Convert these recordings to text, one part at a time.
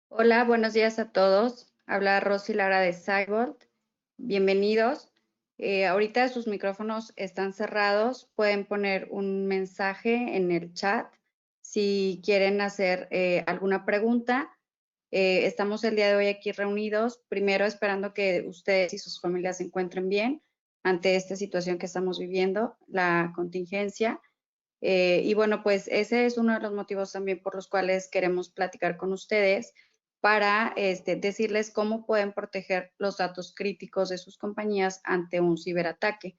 Hola, buenos días a todos. Habla Rosy Lara de Cybolt. Bienvenidos. Ahorita sus micrófonos están cerrados. Pueden poner un mensaje en el chat si quieren hacer alguna pregunta. Estamos el día de hoy aquí reunidos, primero esperando que ustedes y sus familias se encuentren bien ante esta situación que estamos viviendo, la contingencia. Y bueno, pues ese es uno de los motivos también por los cuales queremos platicar con ustedes para decirles cómo pueden proteger los datos críticos de sus compañías ante un ciberataque.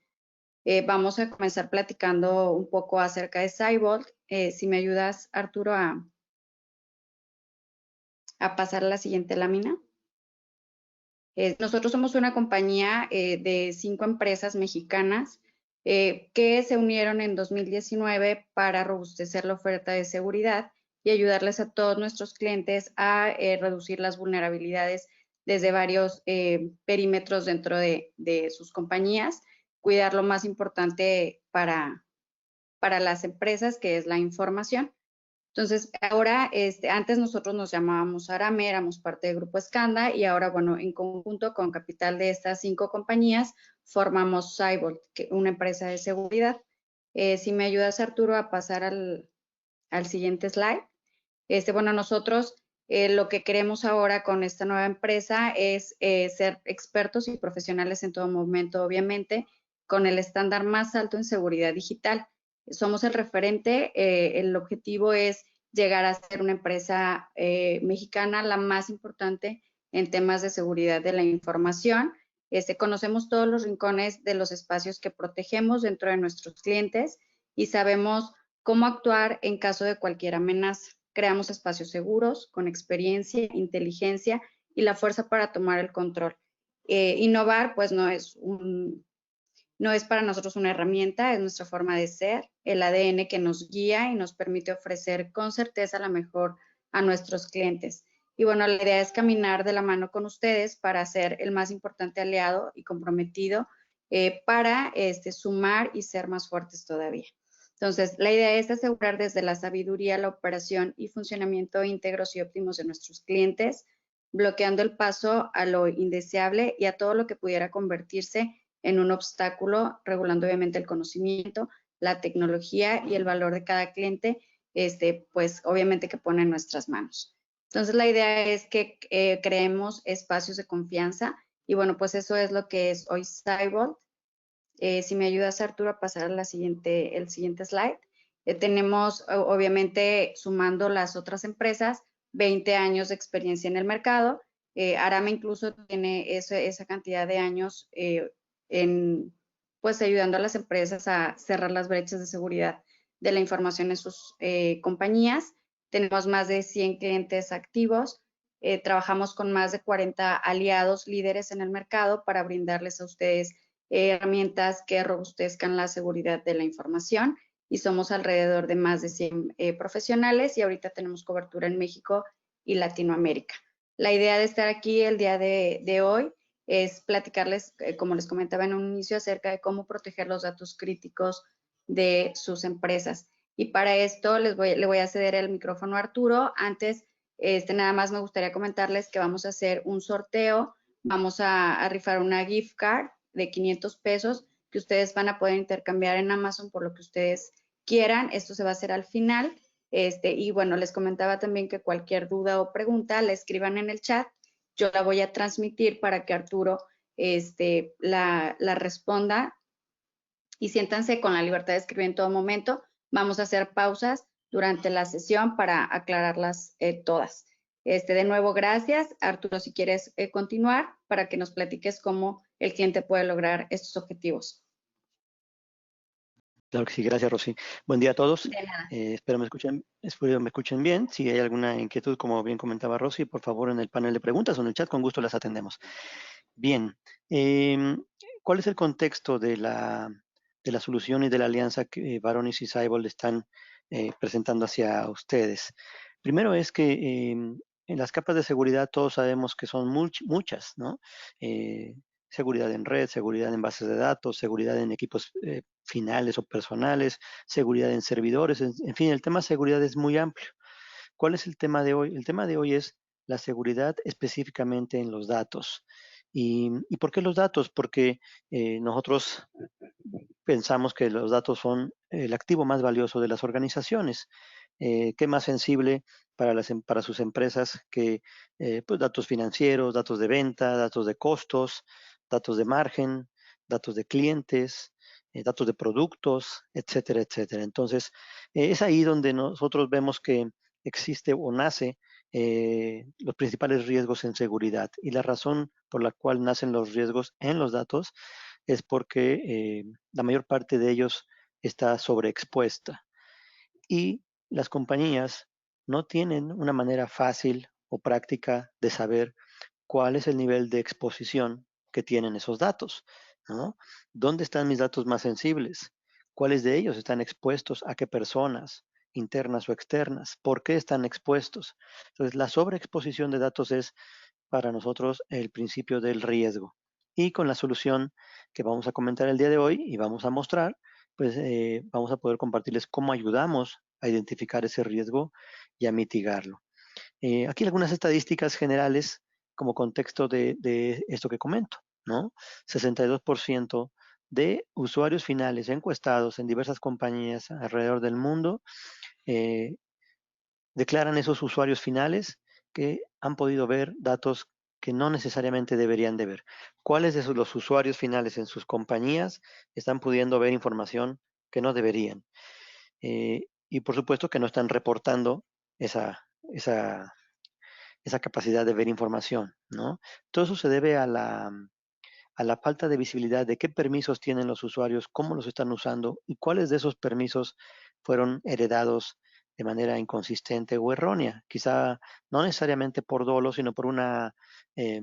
Vamos a comenzar platicando un poco acerca de Cybolt. Si me ayudas, Arturo, a pasar a la siguiente lámina. Nosotros somos una compañía de 5 empresas mexicanas que se unieron en 2019 para robustecer la oferta de seguridad y ayudarles a todos nuestros clientes a reducir las vulnerabilidades desde varios perímetros dentro de sus compañías, cuidar lo más importante para las empresas, que es la información. Entonces, ahora, antes nosotros nos llamábamos Arame, éramos parte del Grupo Escanda y ahora, bueno, en conjunto con capital de estas 5 compañías, formamos Cybolt, una empresa de seguridad. Si me ayudas, Arturo, a pasar al siguiente slide. Bueno, nosotros lo que queremos ahora con esta nueva empresa es ser expertos y profesionales en todo momento, obviamente, con el estándar más alto en seguridad digital. Somos el referente, el objetivo es llegar a ser una empresa mexicana la más importante en temas de seguridad de la información. Conocemos todos los rincones de los espacios que protegemos dentro de nuestros clientes y sabemos cómo actuar en caso de cualquier amenaza. Creamos espacios seguros, con experiencia, inteligencia y la fuerza para tomar el control. Innovar, pues no es para nosotros una herramienta, es nuestra forma de ser, el ADN que nos guía y nos permite ofrecer con certeza la mejor a nuestros clientes. Y bueno, la idea es caminar de la mano con ustedes para ser el más importante aliado y comprometido para sumar y ser más fuertes todavía. Entonces, la idea es asegurar desde la sabiduría, la operación y funcionamiento íntegros y óptimos de nuestros clientes, bloqueando el paso a lo indeseable y a todo lo que pudiera convertirse en un obstáculo, regulando obviamente el conocimiento, la tecnología y el valor de cada cliente, pues obviamente que pone en nuestras manos. Entonces, la idea es que creemos espacios de confianza y bueno, pues eso es lo que es hoy Cybolt. Si me ayudas, Arturo, a pasar a el siguiente slide. Tenemos, obviamente, sumando las otras empresas, 20 años de experiencia en el mercado. Arame incluso tiene esa cantidad de años pues ayudando a las empresas a cerrar las brechas de seguridad de la información en sus compañías. Tenemos más de 100 clientes activos. Trabajamos con más de 40 aliados líderes en el mercado para brindarles a ustedes herramientas que robustezcan la seguridad de la información y somos alrededor de más de 100 profesionales y ahorita tenemos cobertura en México y Latinoamérica. La idea de estar aquí el día de hoy es platicarles, como les comentaba en un inicio, acerca de cómo proteger los datos críticos de sus empresas. Y para esto le voy a ceder el micrófono a Arturo. Antes, nada más me gustaría comentarles que vamos a hacer un sorteo. Vamos a rifar una gift card de 500 pesos que ustedes van a poder intercambiar en Amazon por lo que ustedes quieran. Esto se va a hacer al final. Y bueno, les comentaba también que cualquier duda o pregunta la escriban en el chat. Yo la voy a transmitir para que Arturo la responda y siéntanse con la libertad de escribir en todo momento. Vamos a hacer pausas durante la sesión para aclararlas todas. De nuevo, gracias. Arturo, si quieres continuar para que nos platiques cómo el cliente puede lograr estos objetivos. Claro que sí, gracias, Rosy. Buen día a todos. De nada. Espero me escuchen bien. Si hay alguna inquietud, como bien comentaba Rosy, por favor en el panel de preguntas o en el chat, con gusto las atendemos. Bien, ¿cuál es el contexto de la solución y de la alianza que Varonis y Cybolt están presentando hacia ustedes? Primero es que en las capas de seguridad todos sabemos que son muchas, ¿no? Seguridad en red, seguridad en bases de datos, seguridad en equipos finales o personales, seguridad en servidores, en fin, el tema de seguridad es muy amplio. ¿Cuál es el tema de hoy? El tema de hoy es la seguridad específicamente en los datos. ¿Y por qué los datos? Porque nosotros pensamos que los datos son el activo más valioso de las organizaciones. ¿Qué más sensible para sus empresas que pues datos financieros, datos de venta, datos de costos, datos de margen, datos de clientes, datos de productos, etcétera, etcétera? Entonces, es ahí donde nosotros vemos que existe o nace los principales riesgos en seguridad. Y la razón por la cual nacen los riesgos en los datos es porque la mayor parte de ellos está sobreexpuesta y las compañías no tienen una manera fácil o práctica de saber cuál es el nivel de exposición que tienen esos datos, ¿no? ¿Dónde están mis datos más sensibles? ¿Cuáles de ellos están expuestos a qué personas, internas o externas? ¿Por qué están expuestos? Entonces, la sobreexposición de datos es para nosotros el principio del riesgo. Y con la solución que vamos a comentar el día de hoy y vamos a mostrar, pues vamos a poder compartirles cómo ayudamos a identificar ese riesgo y a mitigarlo. Aquí algunas estadísticas generales como contexto de esto que comento, ¿no? 62% de usuarios finales encuestados en diversas compañías alrededor del mundo eh, declaran esos usuarios finales que han podido ver datos que no necesariamente deberían de ver. ¿Cuáles de los usuarios finales en sus compañías están pudiendo ver información que no deberían? Y por supuesto que no están reportando esa, esa, esa capacidad de ver información, ¿no? Todo eso se debe a la falta de visibilidad de qué permisos tienen los usuarios, cómo los están usando y cuáles de esos permisos fueron heredados de manera inconsistente o errónea. Quizá no necesariamente por dolo, sino por una eh,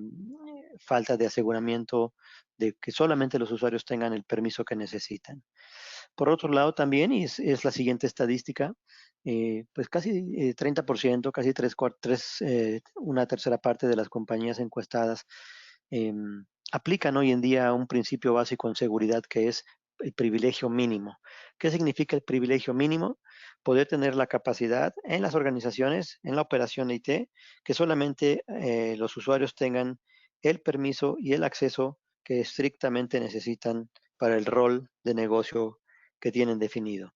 falta de aseguramiento de que solamente los usuarios tengan el permiso que necesitan. Por otro lado, también, y es la siguiente estadística, pues casi 30%, casi una tercera parte de las compañías encuestadas aplican hoy en día un principio básico en seguridad que es el privilegio mínimo. ¿Qué significa el privilegio mínimo? Poder tener la capacidad en las organizaciones, en la operación IT, que solamente los usuarios tengan el permiso y el acceso que estrictamente necesitan para el rol de negocio que tienen definido.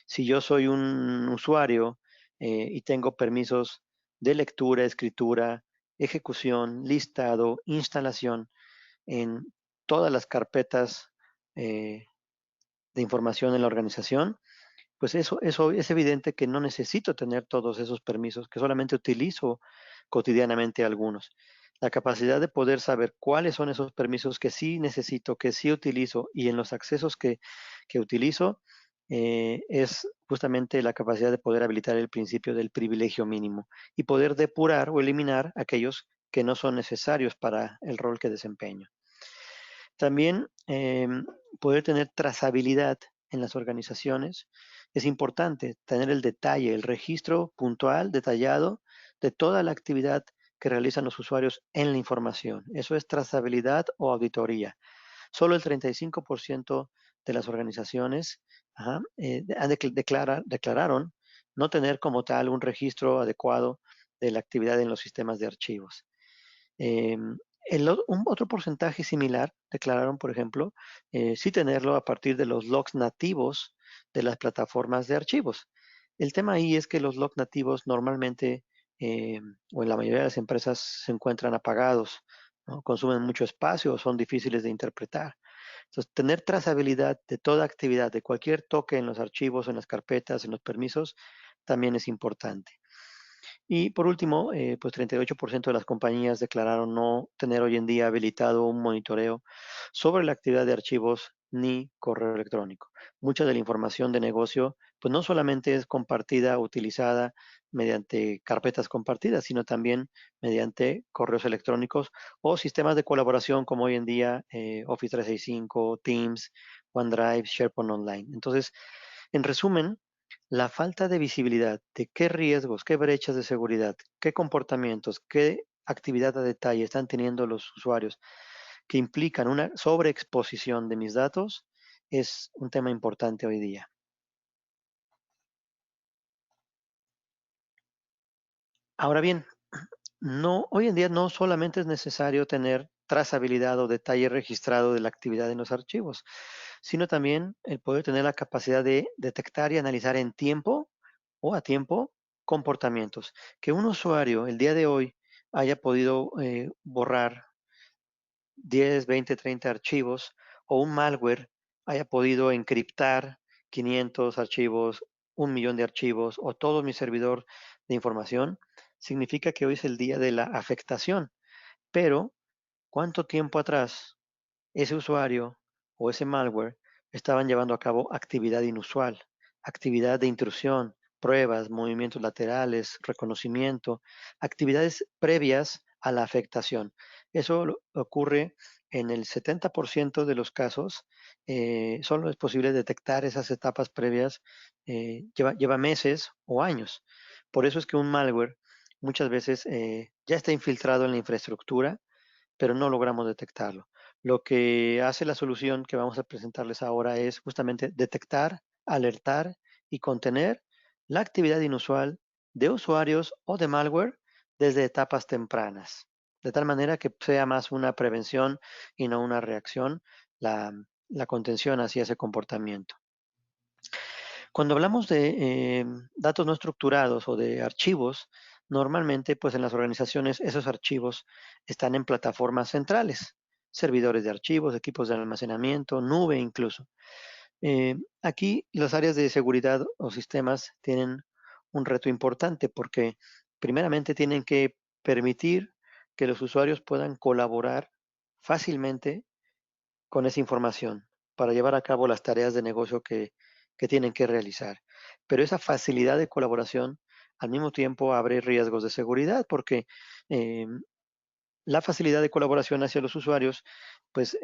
Si yo soy un usuario y tengo permisos de lectura, escritura, ejecución, listado, instalación en todas las carpetas eh, de información en la organización, pues eso es evidente que no necesito tener todos esos permisos, que solamente utilizo cotidianamente algunos. La capacidad de poder saber cuáles son esos permisos que sí necesito, que sí utilizo y en los accesos que utilizo, es justamente la capacidad de poder habilitar el principio del privilegio mínimo y poder depurar o eliminar aquellos que no son necesarios para el rol que desempeño. También poder tener trazabilidad en las organizaciones. Es importante tener el detalle, el registro puntual, detallado de toda la actividad que realizan los usuarios en la información. Eso es trazabilidad o auditoría. Solo el 35% de las organizaciones declararon no tener como tal un registro adecuado de la actividad en los sistemas de archivos. Eh, un otro porcentaje similar declararon, por ejemplo, sí tenerlo a partir de los logs nativos de las plataformas de archivos. El tema ahí es que los logs nativos normalmente, o en la mayoría de las empresas, se encuentran apagados, ¿no? Consumen mucho espacio o son difíciles de interpretar. Entonces, tener trazabilidad de toda actividad, de cualquier toque en los archivos, en las carpetas, en los permisos, también es importante. Y por último, pues 38% de las compañías declararon no tener hoy en día habilitado un monitoreo sobre la actividad de archivos ni correo electrónico. Mucha de la información de negocio, pues no solamente es compartida, utilizada mediante carpetas compartidas, sino también mediante correos electrónicos o sistemas de colaboración como hoy en día Office 365, Teams, OneDrive, SharePoint Online. Entonces, en resumen, la falta de visibilidad de qué riesgos, qué brechas de seguridad, qué comportamientos, qué actividad a detalle están teniendo los usuarios que implican una sobreexposición de mis datos es un tema importante hoy día. Ahora bien, no, hoy en día no solamente es necesario tener trazabilidad o detalle registrado de la actividad en los archivos, sino también el poder tener la capacidad de detectar y analizar en tiempo o a tiempo comportamientos. Que un usuario el día de hoy haya podido borrar 10, 20, 30 archivos o un malware haya podido encriptar 500 archivos, 1 millón de archivos o todo mi servidor de información, significa que hoy es el día de la afectación. Pero, ¿cuánto tiempo atrás ese usuario o ese malware estaban llevando a cabo actividad inusual, actividad de intrusión, pruebas, movimientos laterales, reconocimiento, actividades previas a la afectación? Eso ocurre en el 70% de los casos. Solo es posible detectar esas etapas previas, lleva meses o años. Por eso es que un malware muchas veces ya está infiltrado en la infraestructura, pero no logramos detectarlo. Lo que hace la solución que vamos a presentarles ahora es justamente detectar, alertar y contener la actividad inusual de usuarios o de malware desde etapas tempranas, de tal manera que sea más una prevención y no una reacción, la, la contención hacia ese comportamiento. Cuando hablamos de datos no estructurados o de archivos, normalmente pues en las organizaciones esos archivos están en plataformas centrales, servidores de archivos, equipos de almacenamiento, nube incluso. Aquí las áreas de seguridad o sistemas tienen un reto importante porque primeramente tienen que permitir que los usuarios puedan colaborar fácilmente con esa información para llevar a cabo las tareas de negocio que tienen que realizar. Pero esa facilidad de colaboración al mismo tiempo abre riesgos de seguridad porque eh, la facilidad de colaboración hacia los usuarios pues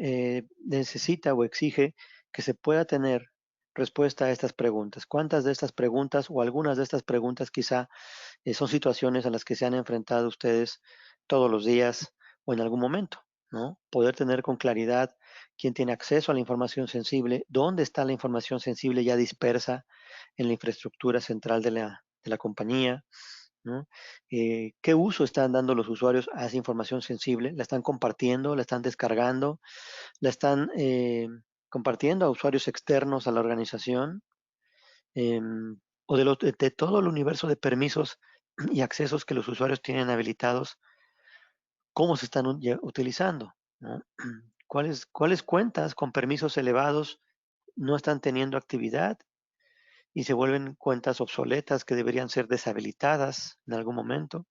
necesita o exige que se pueda tener respuesta a estas preguntas. ¿Cuántas de estas preguntas o algunas de estas preguntas quizá son situaciones a las que se han enfrentado ustedes todos los días o en algún momento, ¿no? Poder tener con claridad quién tiene acceso a la información sensible, dónde está la información sensible ya dispersa en la infraestructura central de la compañía, ¿no? ¿Qué uso están dando los usuarios a esa información sensible? ¿La están compartiendo? ¿La están descargando? ¿La están compartiendo a usuarios externos a la organización? O de todo el universo de permisos y accesos que los usuarios tienen habilitados, ¿cómo se están utilizando? ¿No? ¿Cuáles cuentas con permisos elevados no están teniendo actividad y se vuelven cuentas obsoletas que deberían ser deshabilitadas en algún momento?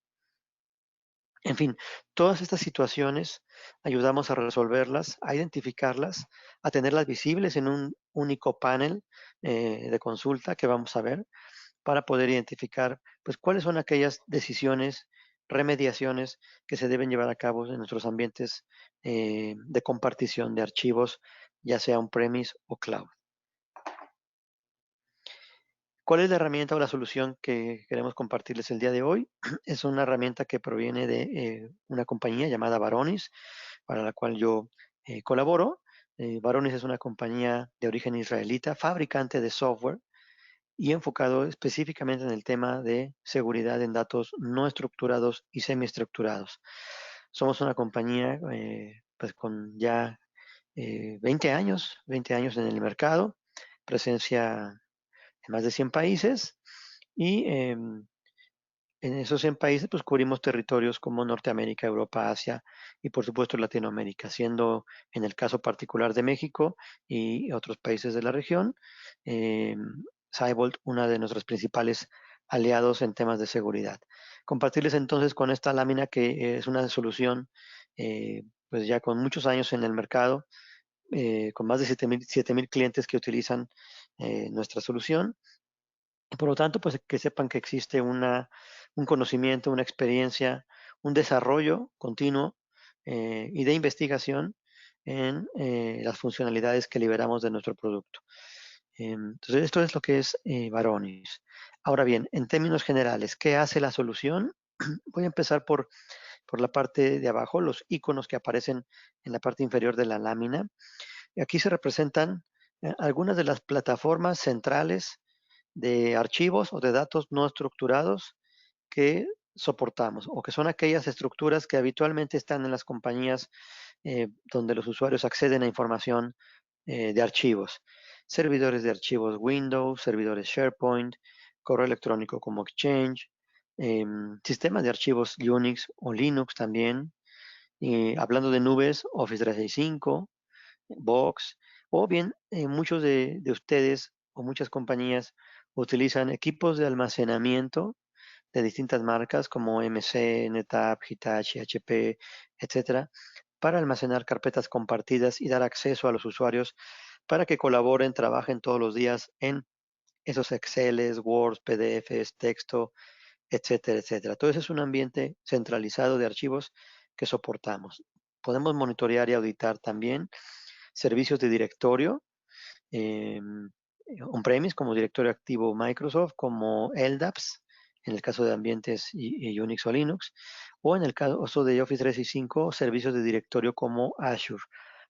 En fin, todas estas situaciones ayudamos a resolverlas, a identificarlas, a tenerlas visibles en un único panel de consulta que vamos a ver para poder identificar pues cuáles son aquellas decisiones, remediaciones que se deben llevar a cabo en nuestros ambientes de compartición de archivos, ya sea on-premise o cloud. ¿Cuál es la herramienta o la solución que queremos compartirles el día de hoy? Es una herramienta que proviene de una compañía llamada Varonis, para la cual yo colaboro. Varonis es una compañía de origen israelita, fabricante de software y enfocado específicamente en el tema de seguridad en datos no estructurados y semiestructurados. Somos una compañía pues con ya 20 años en el mercado, presencia en más de 100 países y en esos 100 países pues cubrimos territorios como Norteamérica, Europa, Asia y por supuesto Latinoamérica, siendo en el caso particular de México y otros países de la región, eh, Cybolt una de nuestros principales aliados en temas de seguridad. Compartirles entonces con esta lámina que es una solución pues ya con muchos años en el mercado, con más de 7,000 clientes que utilizan nuestra solución. Y por lo tanto, pues que sepan que existe un conocimiento, una experiencia, un desarrollo continuo y de investigación en las funcionalidades que liberamos de nuestro producto. Entonces, esto es lo que es Varonis. Ahora bien, en términos generales, ¿qué hace la solución? Voy a empezar por la parte de abajo, los iconos que aparecen en la parte inferior de la lámina. Aquí se representan algunas de las plataformas centrales de archivos o de datos no estructurados que soportamos o que son aquellas estructuras que habitualmente están en las compañías donde los usuarios acceden a información de archivos. Servidores de archivos Windows, servidores SharePoint, correo electrónico como Exchange, sistemas de archivos Unix o Linux también. Hablando de nubes, Office 365, Box, o bien muchos de ustedes o muchas compañías utilizan equipos de almacenamiento de distintas marcas como MC, NetApp, Hitachi, HP, etcétera, para almacenar carpetas compartidas y dar acceso a los usuarios para que colaboren, trabajen todos los días en esos Exceles, Words, PDFs, texto, etcétera, etcétera. Todo eso es un ambiente centralizado de archivos que soportamos. Podemos monitorear y auditar también servicios de directorio eh, on-premise como directorio activo Microsoft, como LDAPs, en el caso de ambientes y Unix o Linux, o en el caso de Office 365, servicios de directorio como Azure.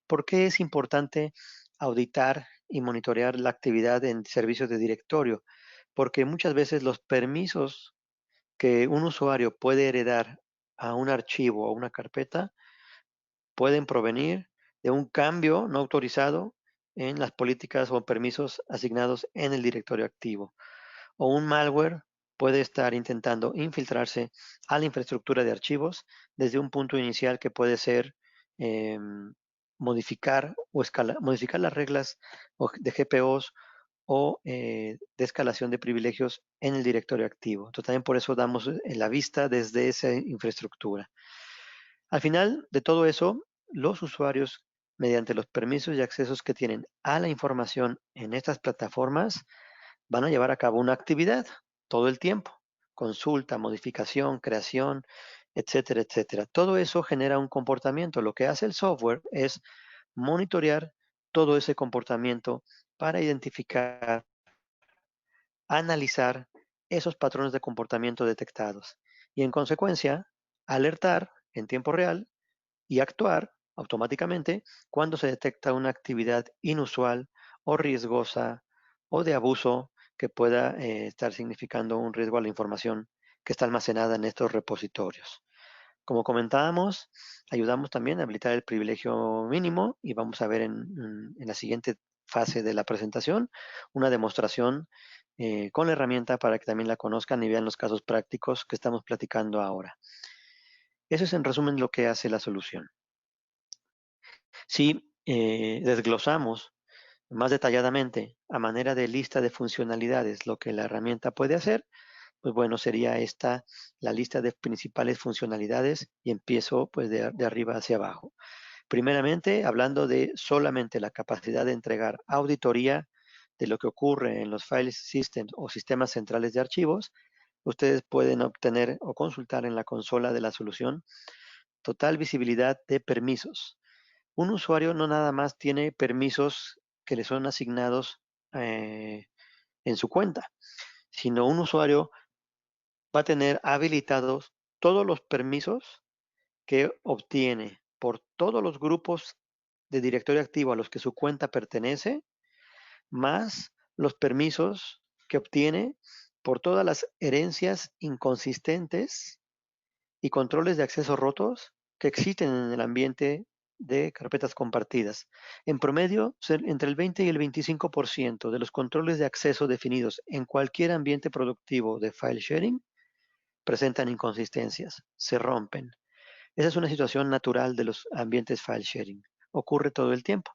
¿Por qué es importante auditar y monitorear la actividad en servicios de directorio? Porque muchas veces los permisos que un usuario puede heredar a un archivo o una carpeta pueden provenir de un cambio no autorizado en las políticas o permisos asignados en el directorio activo. O un malware puede estar intentando infiltrarse a la infraestructura de archivos desde un punto inicial que puede ser eh, modificar las reglas de GPOs o de escalación de privilegios en el directorio activo. Entonces también por eso damos la vista desde esa infraestructura. Al final de todo eso, los usuarios, mediante los permisos y accesos que tienen a la información en estas plataformas, van a llevar a cabo una actividad todo el tiempo. Consulta, modificación, creación, etcétera, etcétera. Todo eso genera un comportamiento. Lo que hace el software es monitorear todo ese comportamiento para identificar, analizar esos patrones de comportamiento detectados y en consecuencia alertar en tiempo real y actuar automáticamente cuando se detecta una actividad inusual o riesgosa o de abuso que pueda estar significando un riesgo a la información que está almacenada en estos repositorios. Como comentábamos, ayudamos también a habilitar el privilegio mínimo y vamos a ver en la siguiente fase de la presentación una demostración con la herramienta para que también la conozcan y vean los casos prácticos que estamos platicando ahora. Eso es en resumen lo que hace la solución. Si desglosamos más detalladamente a manera de lista de funcionalidades lo que la herramienta puede hacer, pues bueno, sería esta la lista de principales funcionalidades y empiezo pues de arriba hacia abajo. Primeramente, hablando de solamente la capacidad de entregar auditoría de lo que ocurre en los file systems o sistemas centrales de archivos, ustedes pueden obtener o consultar en la consola de la solución total visibilidad de permisos. Un usuario no nada más tiene permisos que le son asignados eh, en su cuenta, sino un usuario va a tener habilitados todos los permisos que obtiene por todos los grupos de directorio activo a los que su cuenta pertenece, más los permisos que obtiene por todas las herencias inconsistentes y controles de acceso rotos que existen en el ambiente de carpetas compartidas. En promedio, entre el 20 y el 25% de los controles de acceso definidos en cualquier ambiente productivo de file sharing presentan inconsistencias, se rompen. Esa es una situación natural de los ambientes file sharing. Ocurre todo el tiempo.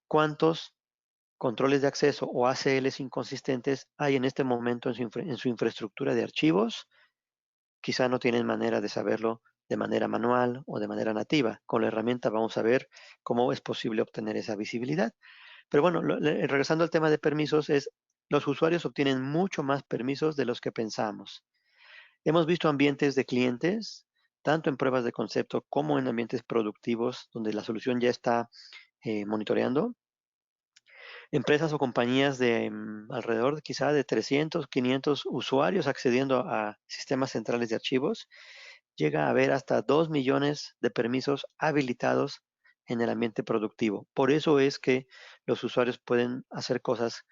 ¿Cuántos controles de acceso o ACLs inconsistentes hay en este momento en su infraestructura de archivos? Quizá no tienen manera de saberlo de manera manual o de manera nativa. Con la herramienta vamos a ver cómo es posible obtener esa visibilidad. Pero bueno, regresando al tema de permisos, los usuarios obtienen mucho más permisos de los que pensamos. Hemos visto ambientes de clientes, tanto en pruebas de concepto como en ambientes productivos, donde la solución ya está monitoreando. Empresas o compañías de alrededor quizá de 300, 500 usuarios accediendo a sistemas centrales de archivos, llega a haber hasta 2 millones de permisos habilitados en el ambiente productivo. Por eso es que los usuarios pueden hacer cosas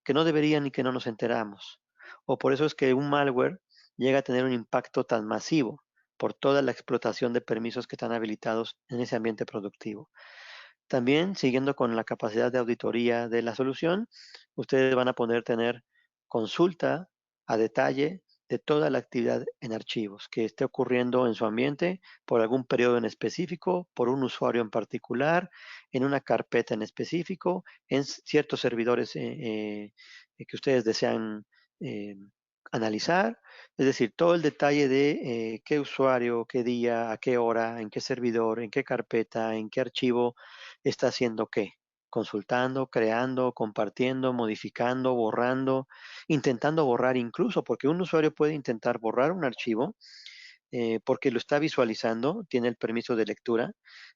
que no deberían y que no nos enteramos. O por eso es que un malware llega a tener un impacto tan masivo por toda la explotación de permisos que están habilitados en ese ambiente productivo. También, siguiendo con la capacidad de auditoría de la solución, ustedes van a poder tener consulta a detalle de toda la actividad en archivos que esté ocurriendo en su ambiente por algún periodo en específico, por un usuario en particular, en una carpeta en específico, en ciertos servidores que ustedes desean eh, analizar. Es decir, todo el detalle de qué usuario, qué día, a qué hora, en qué servidor, en qué carpeta, en qué archivo está haciendo qué, consultando, creando, compartiendo, modificando, borrando, intentando borrar incluso, porque un usuario puede intentar borrar un archivo porque lo está visualizando, tiene el permiso de lectura,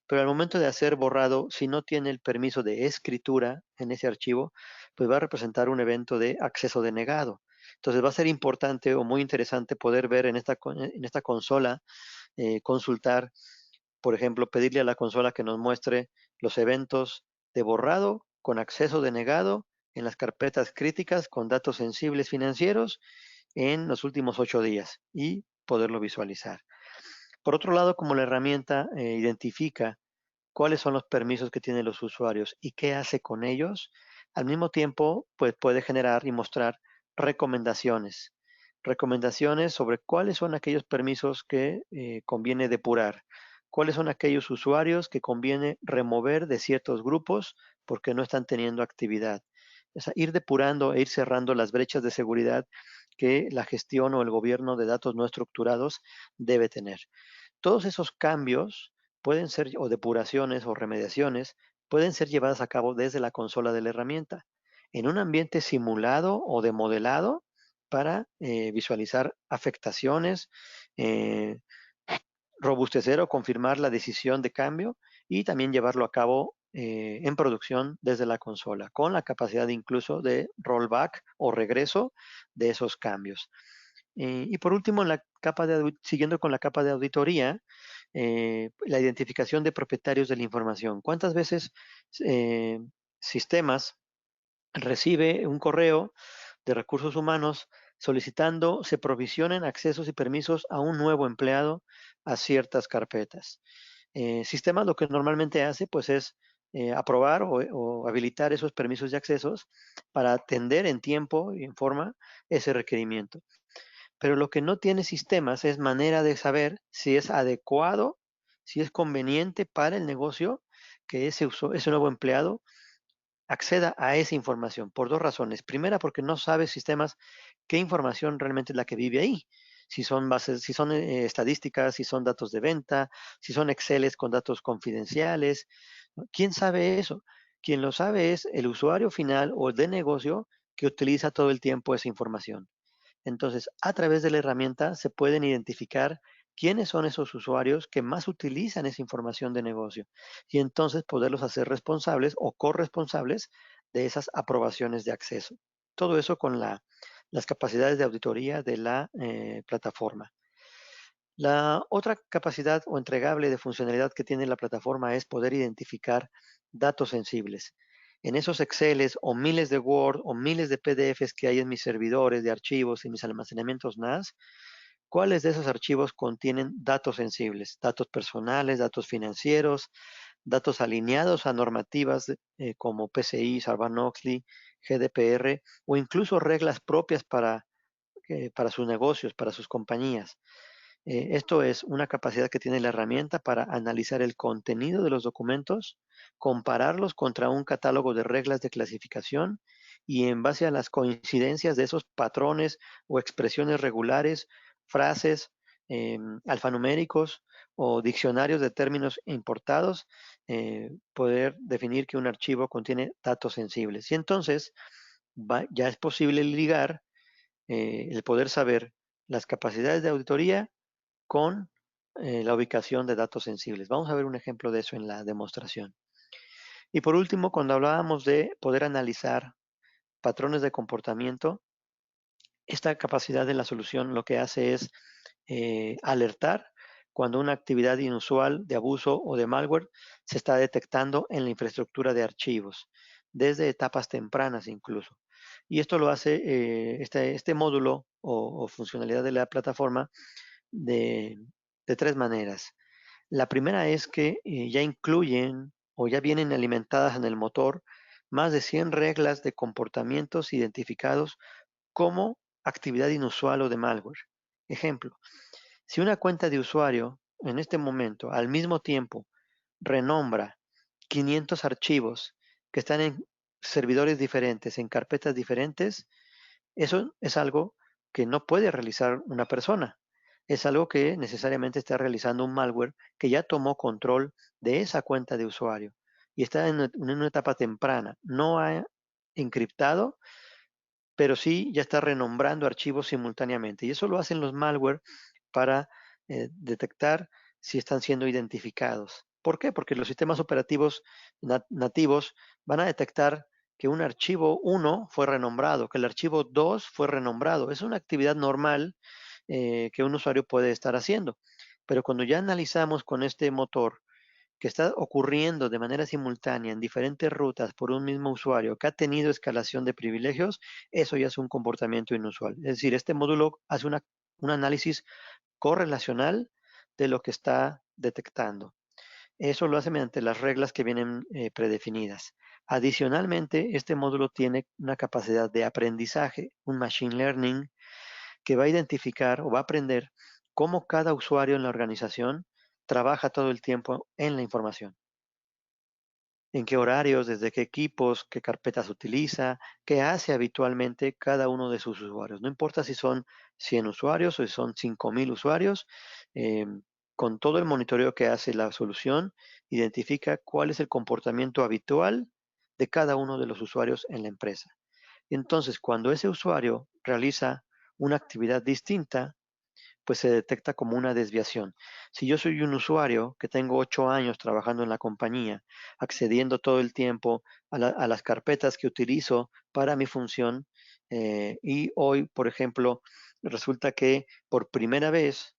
pero al momento de hacer borrado, si no tiene el permiso de escritura en ese archivo, pues va a representar un evento de acceso denegado. Entonces va a ser importante o muy interesante poder ver en esta consola, consultar, por ejemplo, pedirle a la consola que nos muestre los eventos de borrado con acceso denegado en las carpetas críticas con datos sensibles financieros en los últimos 8 días y poderlo visualizar. Por otro lado, como la herramienta identifica cuáles son los permisos que tienen los usuarios y qué hace con ellos, al mismo tiempo pues puede generar y mostrar recomendaciones. Recomendaciones sobre cuáles son aquellos permisos que conviene depurar, cuáles son aquellos usuarios que conviene remover de ciertos grupos porque no están teniendo actividad. O sea, ir depurando e ir cerrando las brechas de seguridad que la gestión o el gobierno de datos no estructurados debe tener. Todos esos cambios pueden ser, o depuraciones o remediaciones, pueden ser llevadas a cabo desde la consola de la herramienta, en un ambiente simulado o de modelado para visualizar afectaciones, eh, robustecer o confirmar la decisión de cambio y también llevarlo a cabo en producción desde la consola, con la capacidad incluso de rollback o regreso de esos cambios. Y por último, siguiendo con la capa de auditoría, la identificación de propietarios de la información. ¿Cuántas veces eh, sistemas recibe un correo de recursos humanos solicitando se provisionen accesos y permisos a un nuevo empleado a ciertas carpetas? Sistemas lo que normalmente hace pues es aprobar o habilitar esos permisos y accesos para atender en tiempo y en forma ese requerimiento. Pero lo que no tiene sistemas es manera de saber si es adecuado, si es conveniente para el negocio que ese nuevo empleado acceda a esa información por dos razones. Primera, porque no sabe sistemas qué información realmente es la que vive ahí. Si son bases, si son estadísticas, si son datos de venta, si son Exceles con datos confidenciales. ¿No? ¿Quién sabe eso? Quien lo sabe es el usuario final o el de negocio que utiliza todo el tiempo esa información. Entonces, a través de la herramienta se pueden identificar quiénes son esos usuarios que más utilizan esa información de negocio y entonces poderlos hacer responsables o corresponsables de esas aprobaciones de acceso. Todo eso con las capacidades de auditoría de la plataforma. La otra capacidad o entregable de funcionalidad que tiene la plataforma es poder identificar datos sensibles. En esos Exceles o miles de Word o miles de PDFs que hay en mis servidores de archivos y mis almacenamientos NAS, ¿cuáles de esos archivos contienen datos sensibles? Datos personales, datos financieros, datos alineados a normativas como PCI, Sarbanes-Oxley, GDPR o incluso reglas propias para sus negocios, para sus compañías. Esto es una capacidad que tiene la herramienta para analizar el contenido de los documentos, compararlos contra un catálogo de reglas de clasificación y en base a las coincidencias de esos patrones o expresiones regulares, frases, alfanuméricos o diccionarios de términos importados, poder definir que un archivo contiene datos sensibles. Y entonces ya es posible ligar el poder saber las capacidades de auditoría con la ubicación de datos sensibles. Vamos a ver un ejemplo de eso en la demostración. Y por último, cuando hablábamos de poder analizar patrones de comportamiento, esta capacidad de la solución lo que hace es alertar cuando una actividad inusual de abuso o de malware se está detectando en la infraestructura de archivos, desde etapas tempranas incluso. Y esto lo hace este módulo o funcionalidad de la plataforma de, de tres maneras. La primera es que ya incluyen o ya vienen alimentadas en el motor más de 100 reglas de comportamientos identificados como actividad inusual o de malware. Ejemplo, si una cuenta de usuario en este momento al mismo tiempo renombra 500 archivos que están en servidores diferentes, en carpetas diferentes, eso es algo que no puede realizar una persona. Es algo que necesariamente está realizando un malware que ya tomó control de esa cuenta de usuario y está en una etapa temprana. No ha encriptado, pero sí ya está renombrando archivos simultáneamente. Y eso lo hacen los malware para detectar si están siendo identificados. ¿Por qué? Porque los sistemas operativos nativos van a detectar que un archivo 1 fue renombrado, que el archivo 2 fue renombrado. Es una actividad normal que un usuario puede estar haciendo. Pero cuando ya analizamos con este motor que está ocurriendo de manera simultánea en diferentes rutas por un mismo usuario que ha tenido escalación de privilegios, eso ya es un comportamiento inusual. Es decir, este módulo hace un análisis correlacional de lo que está detectando. Eso lo hace mediante las reglas que vienen predefinidas. Adicionalmente, este módulo tiene una capacidad de aprendizaje, un machine learning, que va a identificar o va a aprender cómo cada usuario en la organización trabaja todo el tiempo en la información, en qué horarios, desde qué equipos, qué carpetas utiliza, qué hace habitualmente cada uno de sus usuarios. No importa si son 100 usuarios o si son 5,000 usuarios, eh, con todo el monitoreo que hace la solución, identifica cuál es el comportamiento habitual de cada uno de los usuarios en la empresa. Entonces, cuando ese usuario realiza una actividad distinta, pues se detecta como una desviación. Si yo soy un usuario que tengo 8 años trabajando en la compañía, accediendo todo el tiempo a las carpetas que utilizo para mi función, y hoy, por ejemplo, resulta que por primera vez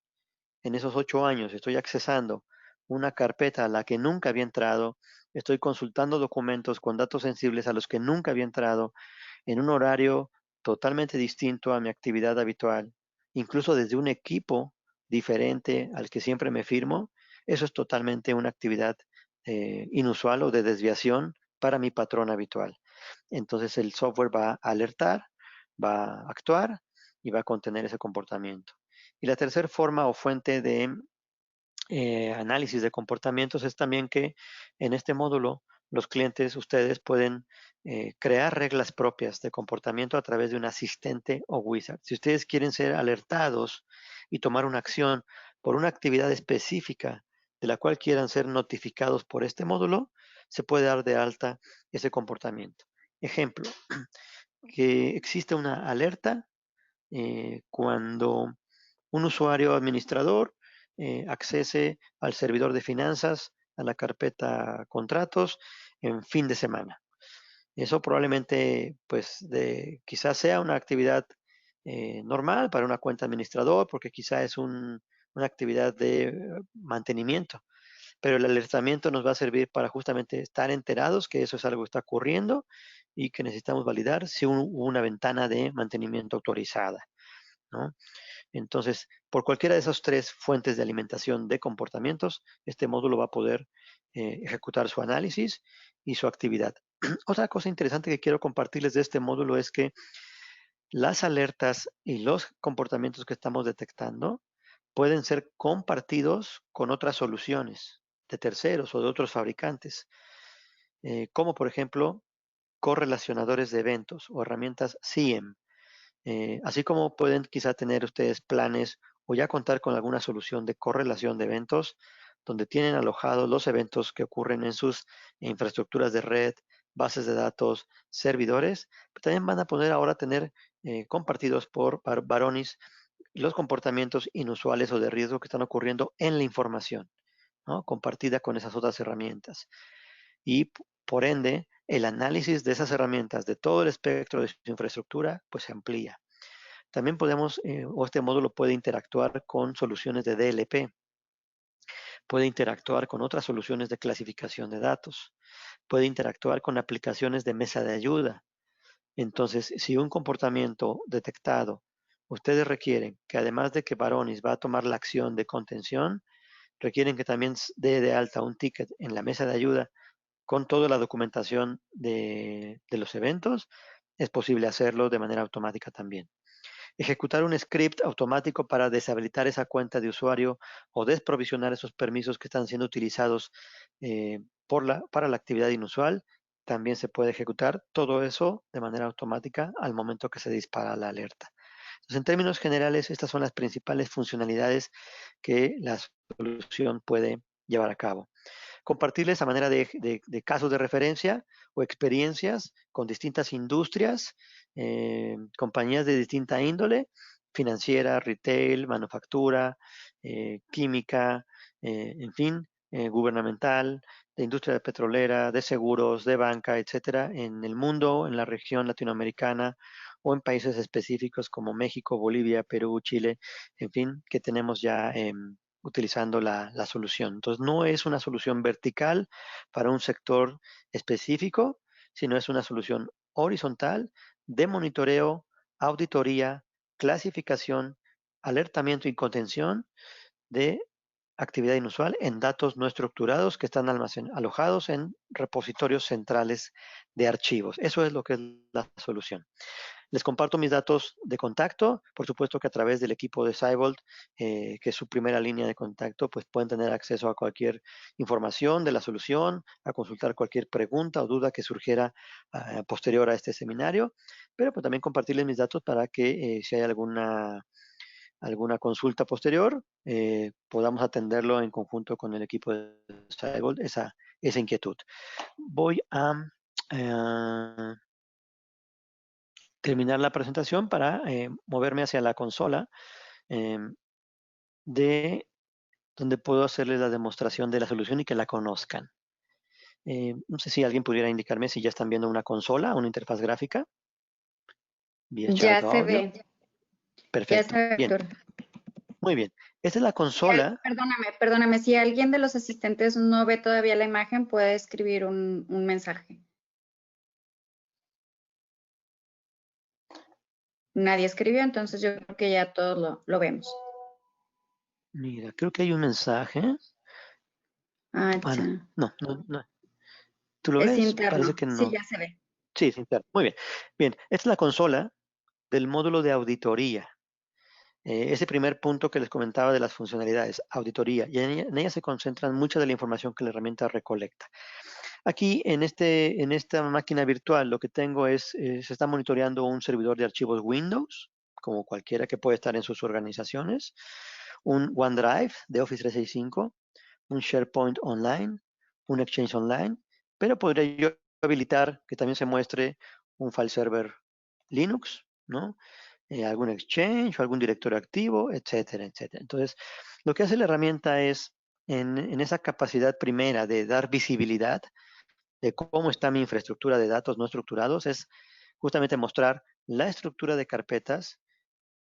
en esos 8 años estoy accesando una carpeta a la que nunca había entrado, estoy consultando documentos con datos sensibles a los que nunca había entrado, en un horario totalmente distinto a mi actividad habitual, incluso desde un equipo diferente al que siempre me firmo, eso es totalmente una actividad inusual o de desviación para mi patrón habitual. Entonces el software va a alertar, va a actuar y va a contener ese comportamiento. Y la tercera forma o fuente de análisis de comportamientos es también que en este módulo los clientes, ustedes pueden crear reglas propias de comportamiento a través de un asistente o wizard. Si ustedes quieren ser alertados y tomar una acción por una actividad específica de la cual quieran ser notificados por este módulo, se puede dar de alta ese comportamiento. Ejemplo, que existe una alerta cuando un usuario administrador accese al servidor de finanzas, a la carpeta contratos en fin de semana. Eso probablemente, pues, quizás sea una actividad normal para una cuenta administrador, porque quizás es una actividad de mantenimiento, pero el alertamiento nos va a servir para justamente estar enterados que eso es algo que está ocurriendo y que necesitamos validar si hubo una ventana de mantenimiento autorizada, ¿no? Entonces, por cualquiera de esas tres fuentes de alimentación de comportamientos, este módulo va a poder ejecutar su análisis y su actividad. Otra cosa interesante que quiero compartirles de este módulo es que las alertas y los comportamientos que estamos detectando pueden ser compartidos con otras soluciones de terceros o de otros fabricantes, como por ejemplo correlacionadores de eventos o herramientas SIEM. Así como pueden quizá tener ustedes planes o ya contar con alguna solución de correlación de eventos, donde tienen alojados los eventos que ocurren en sus infraestructuras de red, bases de datos, servidores, pero también van a poder ahora tener compartidos por Varonis los comportamientos inusuales o de riesgo que están ocurriendo en la información, ¿no? Compartida con esas otras herramientas. Y por ende, el análisis de esas herramientas de todo el espectro de su infraestructura, pues se amplía. También podemos, o este módulo puede interactuar con soluciones de DLP, puede interactuar con otras soluciones de clasificación de datos, puede interactuar con aplicaciones de mesa de ayuda, Entonces, si un comportamiento detectado, ustedes requieren que además de que Varonis va a tomar la acción de contención, requieren que también dé de alta un ticket en la mesa de ayuda con toda la documentación de los eventos, es posible hacerlo de manera automática también. Ejecutar un script automático para deshabilitar esa cuenta de usuario o desprovisionar esos permisos que están siendo utilizados para la actividad inusual, también se puede ejecutar todo eso de manera automática al momento que se dispara la alerta. Entonces, en términos generales, estas son las principales funcionalidades que la solución puede llevar a cabo. Compartirles a manera de casos de referencia o experiencias con distintas industrias, compañías de distinta índole, financiera, retail, manufactura, química, en fin, gubernamental, de industria petrolera, de seguros, de banca, etcétera, en el mundo, en la región latinoamericana o en países específicos como México, Bolivia, Perú, Chile, en fin, que tenemos ya utilizando la solución. Entonces, no es una solución vertical para un sector específico, sino es una solución horizontal de monitoreo, auditoría, clasificación, alertamiento y contención de actividad inusual en datos no estructurados que están alojados en repositorios centrales de archivos. Eso es lo que es la solución. Les comparto mis datos de contacto, por supuesto que a través del equipo de Cybolt, que es su primera línea de contacto, pues pueden tener acceso a cualquier información de la solución, a consultar cualquier pregunta o duda que surgiera posterior a este seminario, pero pues también compartirles mis datos para que si hay alguna consulta posterior, podamos atenderlo en conjunto con el equipo de Cybolt, esa inquietud. Voy a terminar la presentación para moverme hacia la consola de donde puedo hacerles la demostración de la solución y que la conozcan. No sé si alguien pudiera indicarme si ya están viendo una consola, una interfaz gráfica, vía chat Ya o se audio. ve, ya se Perfecto. ve, Bien, Héctor. muy bien. Esta es la consola. Perdóname, si alguien de los asistentes no ve todavía la imagen, puede escribir un mensaje. Nadie escribió, entonces yo creo que ya todos lo vemos. Mira, creo que hay un mensaje. Ah, Ah, no, ya. no, no, no. ¿Tú lo Es ves? Parece interno. que Sí, no. ya se ve. Sí, sí, claro. Muy bien. Bien, esta es la consola del módulo de auditoría. Ese primer punto que les comentaba de las funcionalidades, auditoría, y en ella se concentran mucha de la información que la herramienta recolecta. Aquí en esta máquina virtual lo que tengo es, se está monitoreando un servidor de archivos Windows, como cualquiera que puede estar en sus organizaciones, un OneDrive de Office 365, un SharePoint Online, un Exchange Online, pero podría yo habilitar que también se muestre un file server Linux, ¿no? Algún Exchange o algún directorio activo, etcétera, etcétera. Entonces, lo que hace la herramienta es, en esa capacidad primera de dar visibilidad de cómo está mi infraestructura de datos no estructurados, es justamente mostrar la estructura de carpetas,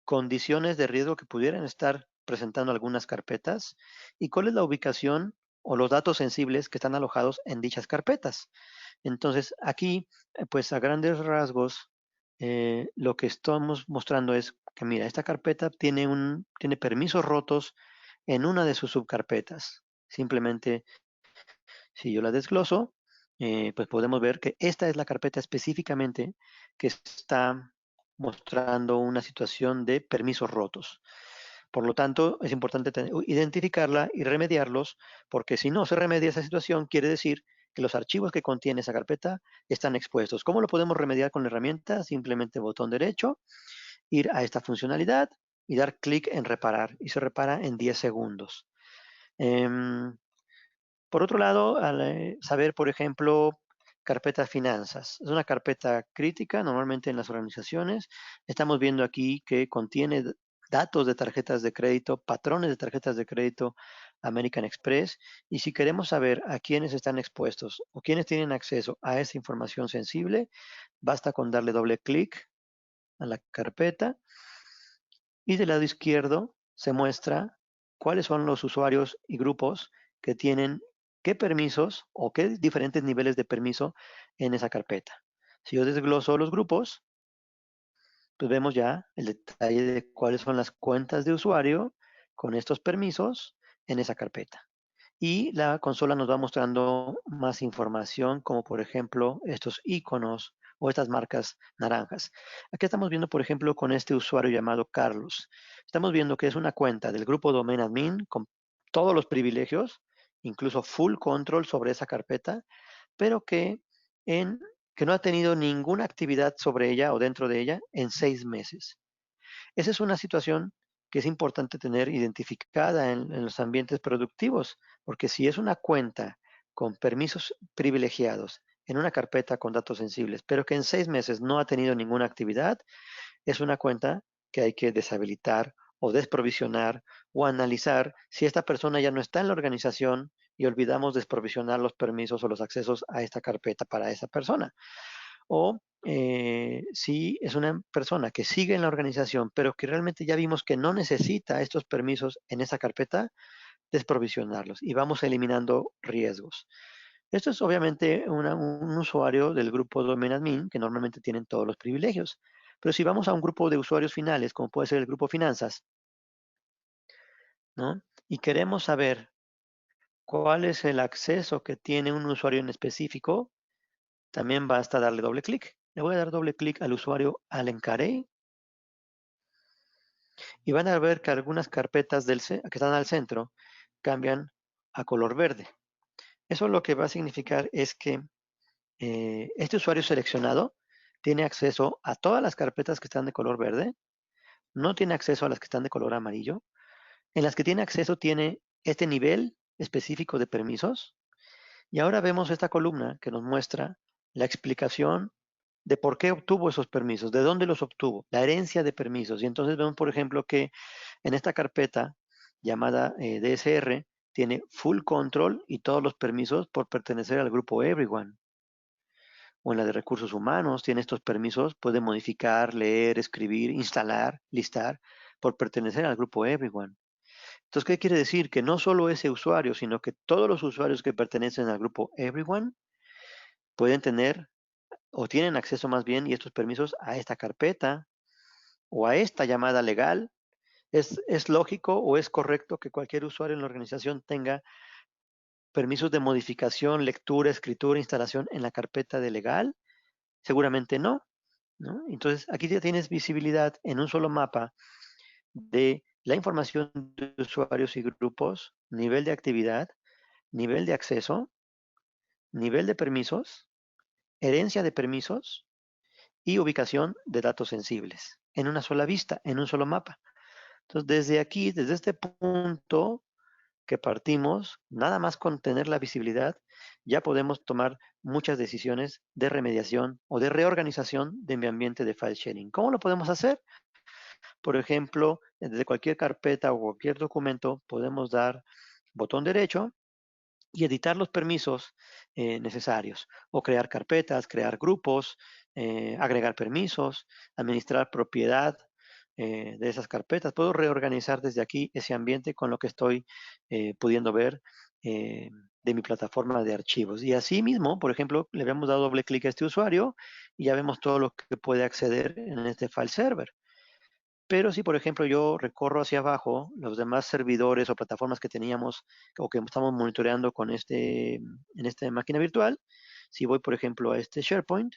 condiciones de riesgo que pudieran estar presentando algunas carpetas y cuál es la ubicación o los datos sensibles que están alojados en dichas carpetas. Entonces, aquí, pues a grandes rasgos, lo que estamos mostrando es que, mira, esta carpeta tiene permisos rotos en una de sus subcarpetas. Simplemente, si yo la desgloso, pues podemos ver que esta es la carpeta específicamente que está mostrando una situación de permisos rotos. Por lo tanto, es importante identificarla y remediarlos, porque si no se remedia esa situación, quiere decir que los archivos que contiene esa carpeta están expuestos. ¿Cómo lo podemos remediar con la herramienta? Simplemente botón derecho, ir a esta funcionalidad y dar clic en reparar. Y se repara en 10 segundos. Por otro lado, al saber, por ejemplo, carpeta finanzas. Es una carpeta crítica normalmente en las organizaciones. Estamos viendo aquí que contiene datos de tarjetas de crédito, patrones de tarjetas de crédito American Express. Y si queremos saber a quiénes están expuestos o quiénes tienen acceso a esa información sensible, basta con darle doble clic a la carpeta y del lado izquierdo se muestra cuáles son los usuarios y grupos que tienen qué permisos o qué diferentes niveles de permiso en esa carpeta. Si yo desgloso los grupos, pues vemos ya el detalle de cuáles son las cuentas de usuario con estos permisos en esa carpeta. Y la consola nos va mostrando más información, como por ejemplo estos iconos o estas marcas naranjas. Aquí estamos viendo, por ejemplo, con este usuario llamado Carlos. Estamos viendo que es una cuenta del grupo Domain Admin con todos los privilegios, incluso full control sobre esa carpeta, pero en, que no ha tenido ninguna actividad sobre ella o dentro de ella en 6 meses. Esa es una situación que es importante tener identificada en los ambientes productivos, porque si es una cuenta con permisos privilegiados en una carpeta con datos sensibles, pero que en 6 meses no ha tenido ninguna actividad, es una cuenta que hay que deshabilitar o desprovisionar o analizar si esta persona ya no está en la organización y olvidamos desprovisionar los permisos o los accesos a esta carpeta para esa persona. O si es una persona que sigue en la organización, pero que realmente ya vimos que no necesita estos permisos en esa carpeta, desprovisionarlos y vamos eliminando riesgos. Esto es obviamente un usuario del grupo Domain Admin, que normalmente tienen todos los privilegios. Pero si vamos a un grupo de usuarios finales, como puede ser el grupo Finanzas, ¿no? Y queremos saber cuál es el acceso que tiene un usuario en específico, también basta darle doble clic. Le voy a dar doble clic al usuario Allen Carey y van a ver que algunas carpetas que están al centro cambian a color verde. Eso lo que va a significar es que este usuario seleccionado tiene acceso a todas las carpetas que están de color verde, no tiene acceso a las que están de color amarillo. En las que tiene acceso tiene este nivel específico de permisos. Y ahora vemos esta columna que nos muestra la explicación de por qué obtuvo esos permisos, de dónde los obtuvo, la herencia de permisos. Y entonces vemos, por ejemplo, que en esta carpeta llamada DSR tiene full control y todos los permisos por pertenecer al grupo Everyone. O en la de recursos humanos tiene estos permisos, puede modificar, leer, escribir, instalar, listar, por pertenecer al grupo Everyone. Entonces, ¿qué quiere decir? Que no solo ese usuario, sino que todos los usuarios que pertenecen al grupo Everyone pueden tener o tienen acceso más bien y estos permisos a esta carpeta o a esta llamada legal. ¿Es lógico o es correcto que cualquier usuario en la organización tenga permisos de modificación, lectura, escritura, instalación en la carpeta de legal? Seguramente no, ¿no? Entonces, aquí ya tienes visibilidad en un solo mapa de la información de usuarios y grupos, nivel de actividad, nivel de acceso, nivel de permisos, herencia de permisos y ubicación de datos sensibles en una sola vista, en un solo mapa. Entonces, desde aquí, desde este punto que partimos, nada más con tener la visibilidad, ya podemos tomar muchas decisiones de remediación o de reorganización de mi ambiente de file sharing. ¿Cómo lo podemos hacer? Por ejemplo, desde cualquier carpeta o cualquier documento podemos dar botón derecho y editar los permisos necesarios o crear carpetas, crear grupos, agregar permisos, administrar propiedad de esas carpetas. Puedo reorganizar desde aquí ese ambiente con lo que estoy pudiendo ver de mi plataforma de archivos. Y así mismo, por ejemplo, le habíamos dado doble clic a este usuario y ya vemos todo lo que puede acceder en este file server. Pero si, por ejemplo, yo recorro hacia abajo los demás servidores o plataformas que teníamos o que estamos monitoreando en esta máquina virtual, si voy, por ejemplo, a este SharePoint,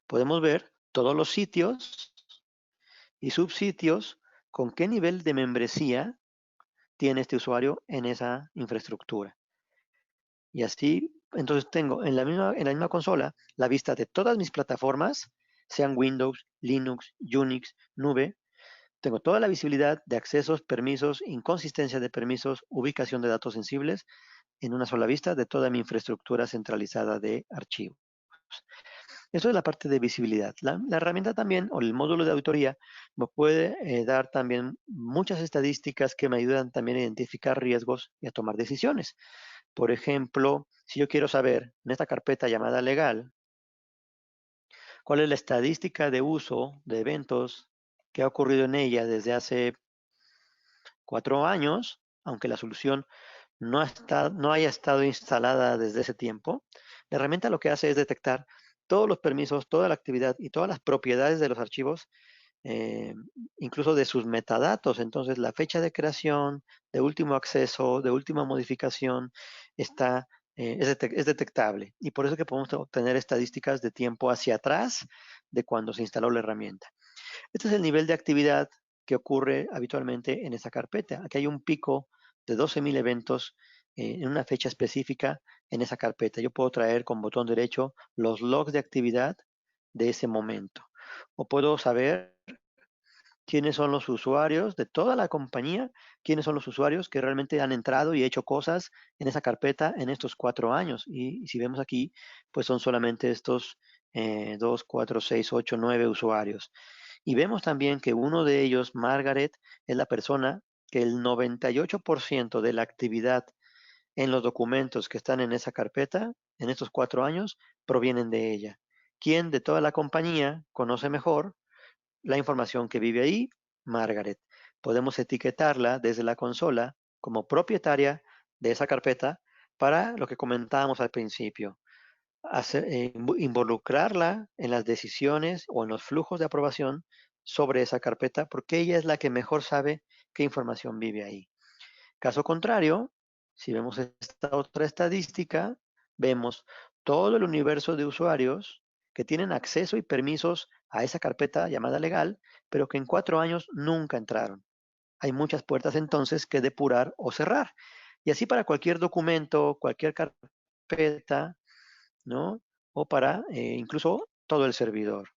podemos ver todos los sitios y subsitios con qué nivel de membresía tiene este usuario en esa infraestructura. Y así, entonces tengo en la misma consola la vista de todas mis plataformas, sean Windows, Linux, Unix, nube. Tengo toda la visibilidad de accesos, permisos, inconsistencia de permisos, ubicación de datos sensibles en una sola vista de toda mi infraestructura centralizada de archivos. Eso es la parte de visibilidad. La herramienta también, o el módulo de auditoría, me puede dar también muchas estadísticas que me ayudan también a identificar riesgos y a tomar decisiones. Por ejemplo, si yo quiero saber en esta carpeta llamada legal, cuál es la estadística de uso de eventos que ha ocurrido en ella desde hace 4 años, aunque la solución no haya estado instalada desde ese tiempo, la herramienta lo que hace es detectar todos los permisos, toda la actividad y todas las propiedades de los archivos, eh, incluso de sus metadatos. Entonces, la fecha de creación, de último acceso, de última modificación, está, es detectable. Y por eso que podemos obtener estadísticas de tiempo hacia atrás de cuando se instaló la herramienta. Este es el nivel de actividad que ocurre habitualmente en esa carpeta. Aquí hay un pico de 12,000 eventos en una fecha específica en esa carpeta. Yo puedo traer con botón derecho los logs de actividad de ese momento. O puedo saber quiénes son los usuarios de toda la compañía, quiénes son los usuarios que realmente han entrado y hecho cosas en esa carpeta en estos 4 años. Y si vemos aquí, pues son solamente estos 2, 4, 6, 8, 9 usuarios. Y vemos también que uno de ellos, Margaret, es la persona que el 98% de la actividad en los documentos que están en esa carpeta, en estos 4 años, provienen de ella. ¿Quién de toda la compañía conoce mejor la información que vive ahí? Margaret. Podemos etiquetarla desde la consola como propietaria de esa carpeta para lo que comentábamos al principio, involucrarla en las decisiones o en los flujos de aprobación sobre esa carpeta, porque ella es la que mejor sabe qué información vive ahí. Caso contrario, si vemos esta otra estadística, vemos todo el universo de usuarios que tienen acceso y permisos a esa carpeta llamada legal, pero que en 4 años nunca entraron. Hay muchas puertas entonces que depurar o cerrar. Y así para cualquier documento, cualquier carpeta, ¿no? O para incluso todo el servidor.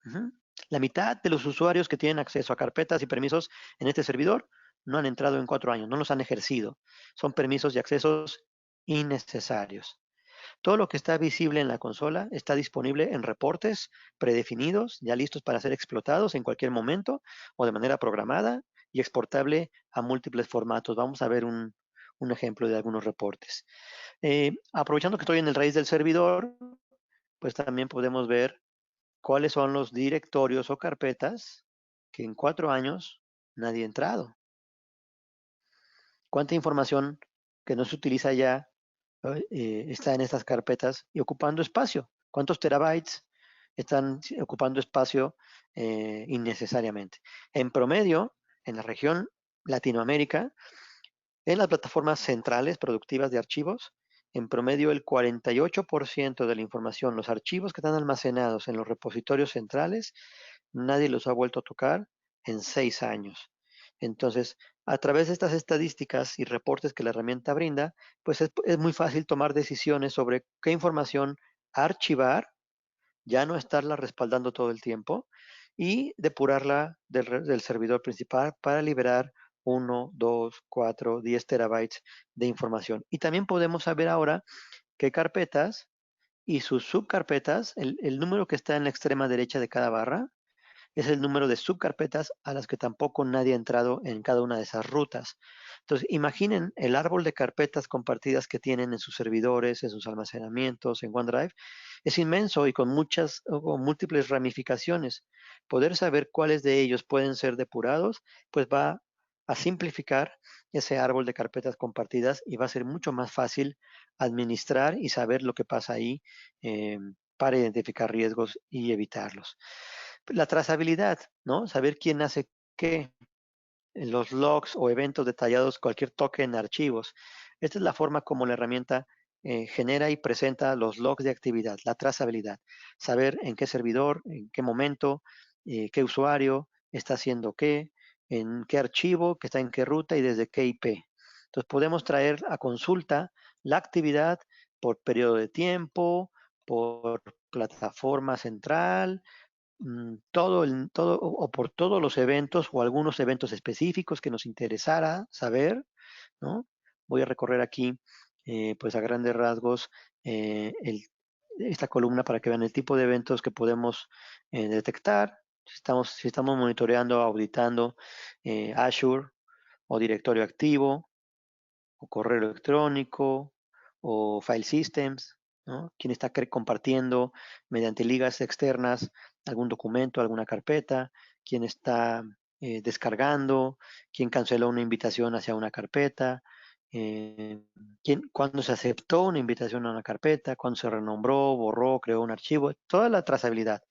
Ujú. La mitad de los usuarios que tienen acceso a carpetas y permisos en este servidor no han entrado en 4 años, no los han ejercido. Son permisos y accesos innecesarios. Todo lo que está visible en la consola está disponible en reportes predefinidos, ya listos para ser explotados en cualquier momento o de manera programada y exportable a múltiples formatos. Vamos a ver un ejemplo de algunos reportes. Aprovechando que estoy en el raíz del servidor, pues también podemos ver cuáles son los directorios o carpetas que en 4 años nadie ha entrado. ¿Cuánta información que no se utiliza ya está en estas carpetas y ocupando espacio? ¿Cuántos terabytes están ocupando espacio innecesariamente? En promedio, en la región Latinoamérica, en las plataformas centrales productivas de archivos, en promedio el 48% de la información, los archivos que están almacenados en los repositorios centrales, nadie los ha vuelto a tocar en 6 años. Entonces, a través de estas estadísticas y reportes que la herramienta brinda, pues es muy fácil tomar decisiones sobre qué información archivar, ya no estarla respaldando todo el tiempo y depurarla del servidor principal para liberar 1, 2, 4, 10 terabytes de información. Y también podemos saber ahora qué carpetas y sus subcarpetas, el número que está en la extrema derecha de cada barra, es el número de subcarpetas a las que tampoco nadie ha entrado en cada una de esas rutas. Entonces, imaginen el árbol de carpetas compartidas que tienen en sus servidores, en sus almacenamientos, en OneDrive. Es inmenso y con muchas o múltiples ramificaciones. Poder saber cuáles de ellos pueden ser depurados, pues va a simplificar ese árbol de carpetas compartidas y va a ser mucho más fácil administrar y saber lo que pasa ahí eh, para identificar riesgos y evitarlos. La trazabilidad, ¿no? Saber quién hace qué, en los logs o eventos detallados, cualquier toque en archivos. Esta es la forma como la herramienta genera y presenta los logs de actividad, la trazabilidad. Saber en qué servidor, en qué momento, qué usuario está haciendo qué, en qué archivo, que está en qué ruta y desde qué IP. Entonces podemos traer a consulta la actividad por periodo de tiempo, por plataforma central, todo o por todos los eventos o algunos eventos específicos que nos interesara saber, ¿no? Voy a recorrer aquí, pues a grandes rasgos, esta columna para que vean el tipo de eventos que podemos detectar. Si estamos monitoreando, auditando Azure o directorio activo, o correo electrónico, o file systems, ¿no? Quién está compartiendo mediante ligas externas algún documento, alguna carpeta, quién está descargando, quién canceló una invitación hacia una carpeta, cuándo se aceptó una invitación a una carpeta, cuándo se renombró, borró, creó un archivo, toda la trazabilidad.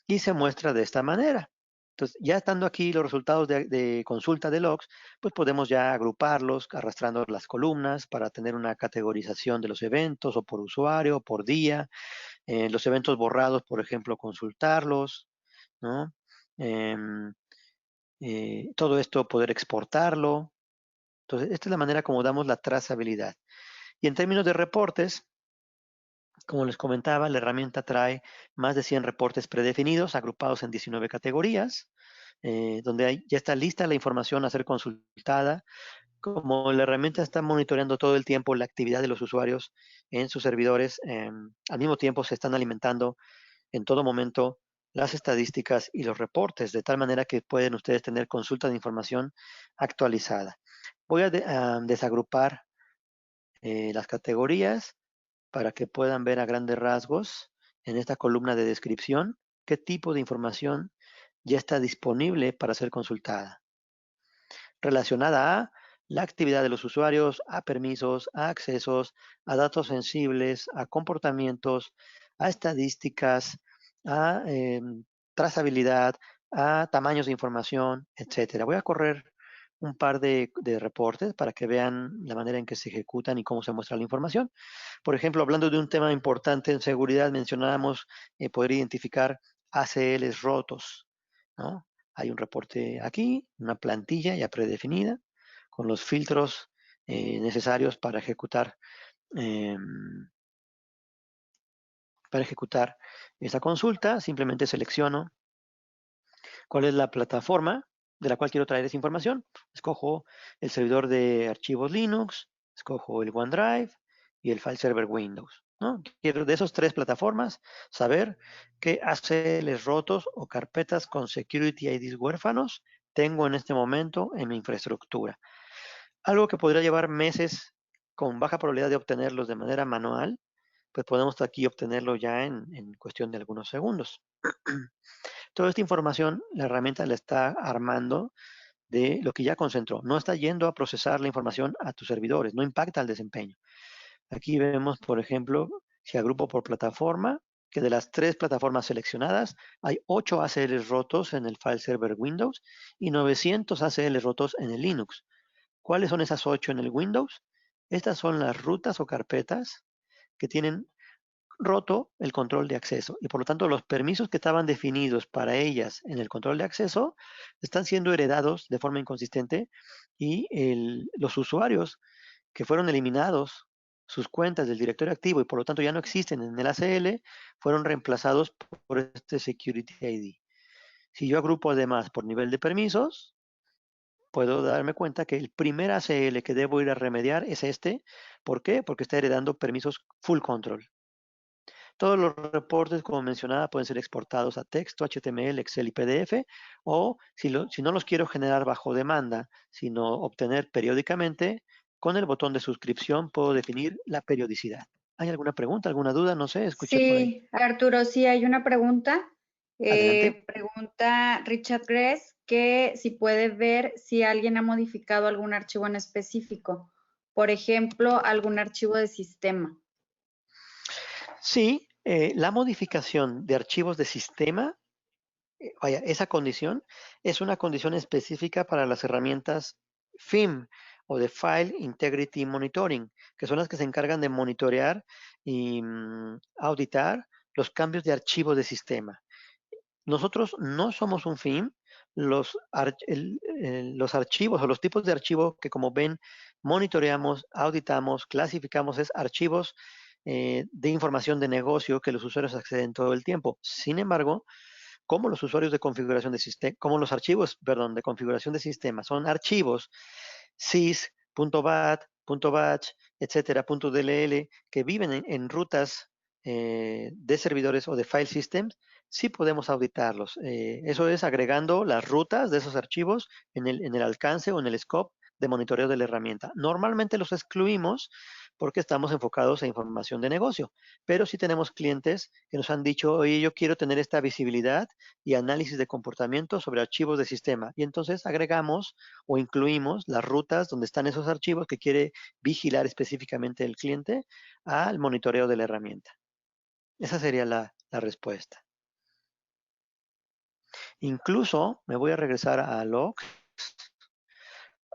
Y se muestra de esta manera. Entonces, ya estando aquí los resultados de consulta de logs, pues podemos ya agruparlos arrastrando las columnas para tener una categorización de los eventos o por usuario, o por día. Los eventos borrados, por ejemplo, consultarlos, ¿no? Em, todo esto poder exportarlo. Entonces, esta es la manera como damos la trazabilidad. Y en términos de reportes, como les comentaba, la herramienta trae más de 100 reportes predefinidos, agrupados en 19 categorías, donde ya está lista la información a ser consultada. Como la herramienta está monitoreando todo el tiempo la actividad de los usuarios en sus servidores, al mismo tiempo se están alimentando en todo momento las estadísticas y los reportes, de tal manera que pueden ustedes tener consulta de información actualizada. Voy a desagrupar las categorías para que puedan ver a grandes rasgos en esta columna de descripción qué tipo de información ya está disponible para ser consultada. Relacionada a la actividad de los usuarios, a permisos, a accesos, a datos sensibles, a comportamientos, a estadísticas, a trazabilidad, a tamaños de información, etcétera. Voy a correr un par de reportes para que vean la manera en que se ejecutan y cómo se muestra la información. Por ejemplo, hablando de un tema importante en seguridad, mencionábamos poder identificar ACLs rotos, ¿no? Hay un reporte aquí, una plantilla ya predefinida, con los filtros necesarios eh, para ejecutar esa consulta. Simplemente selecciono cuál es la plataforma de la cual quiero traer esa información. Escojo el servidor de archivos Linux, escojo el OneDrive y el file server Windows, ¿no? Quiero de esas tres plataformas saber qué ACLs rotos o carpetas con security IDs huérfanos tengo en este momento en mi infraestructura. Algo que podría llevar meses con baja probabilidad de obtenerlos de manera manual, pues podemos aquí obtenerlo ya en cuestión de algunos segundos. Toda esta información, la herramienta la está armando de lo que ya concentró. No está yendo a procesar la información a tus servidores, no impacta el desempeño. Aquí vemos, por ejemplo, si agrupo por plataforma, que de las 3 plataformas seleccionadas, hay 8 ACLs rotos en el file server Windows y 900 ACLs rotos en el Linux. ¿Cuáles son esas 8 en el Windows? Estas son las rutas o carpetas que tienen roto el control de acceso y por lo tanto los permisos que estaban definidos para ellas en el control de acceso están siendo heredados de forma inconsistente y los usuarios que fueron eliminados sus cuentas del directorio activo y por lo tanto ya no existen en el ACL fueron reemplazados por este Security ID. Si yo agrupo además por nivel de permisos, puedo darme cuenta que el primer ACL que debo ir a remediar es este. ¿Por qué? Porque está heredando permisos full control. Todos los reportes, como mencionaba, pueden ser exportados a texto, HTML, Excel y PDF, o si no los quiero generar bajo demanda, sino obtener periódicamente, con el botón de suscripción puedo definir la periodicidad. ¿Hay alguna pregunta, alguna duda? No sé, escuché por ahí. Sí, Arturo, sí hay una pregunta. Adelante. Pregunta Richard Gress que si puede ver si alguien ha modificado algún archivo en específico, por ejemplo, algún archivo de sistema. Sí, la modificación de archivos de sistema, vaya, esa condición es una condición específica para las herramientas FIM o de File Integrity Monitoring, que son las que se encargan de monitorear y auditar los cambios de archivo de sistema. Nosotros no somos un FIM, los archivos o los tipos de archivo que como ven monitoreamos, auditamos, clasificamos es archivos de información de negocio que los usuarios acceden todo el tiempo. Sin embargo, como los usuarios de configuración de sistema, como los archivos, perdón, de configuración de sistema son archivos sys, .bat, .batch, etcétera, .dll, que viven en rutas de servidores o de file systems, sí podemos auditarlos. Eso es agregando las rutas de esos archivos en el alcance o en el scope de monitoreo de la herramienta. Normalmente los excluimos porque estamos enfocados a información de negocio, pero sí tenemos clientes que nos han dicho, oye, yo quiero tener esta visibilidad y análisis de comportamiento sobre archivos de sistema. Y entonces agregamos o incluimos las rutas donde están esos archivos que quiere vigilar específicamente el cliente al monitoreo de la herramienta. Esa sería la respuesta. Incluso me voy a regresar a logs.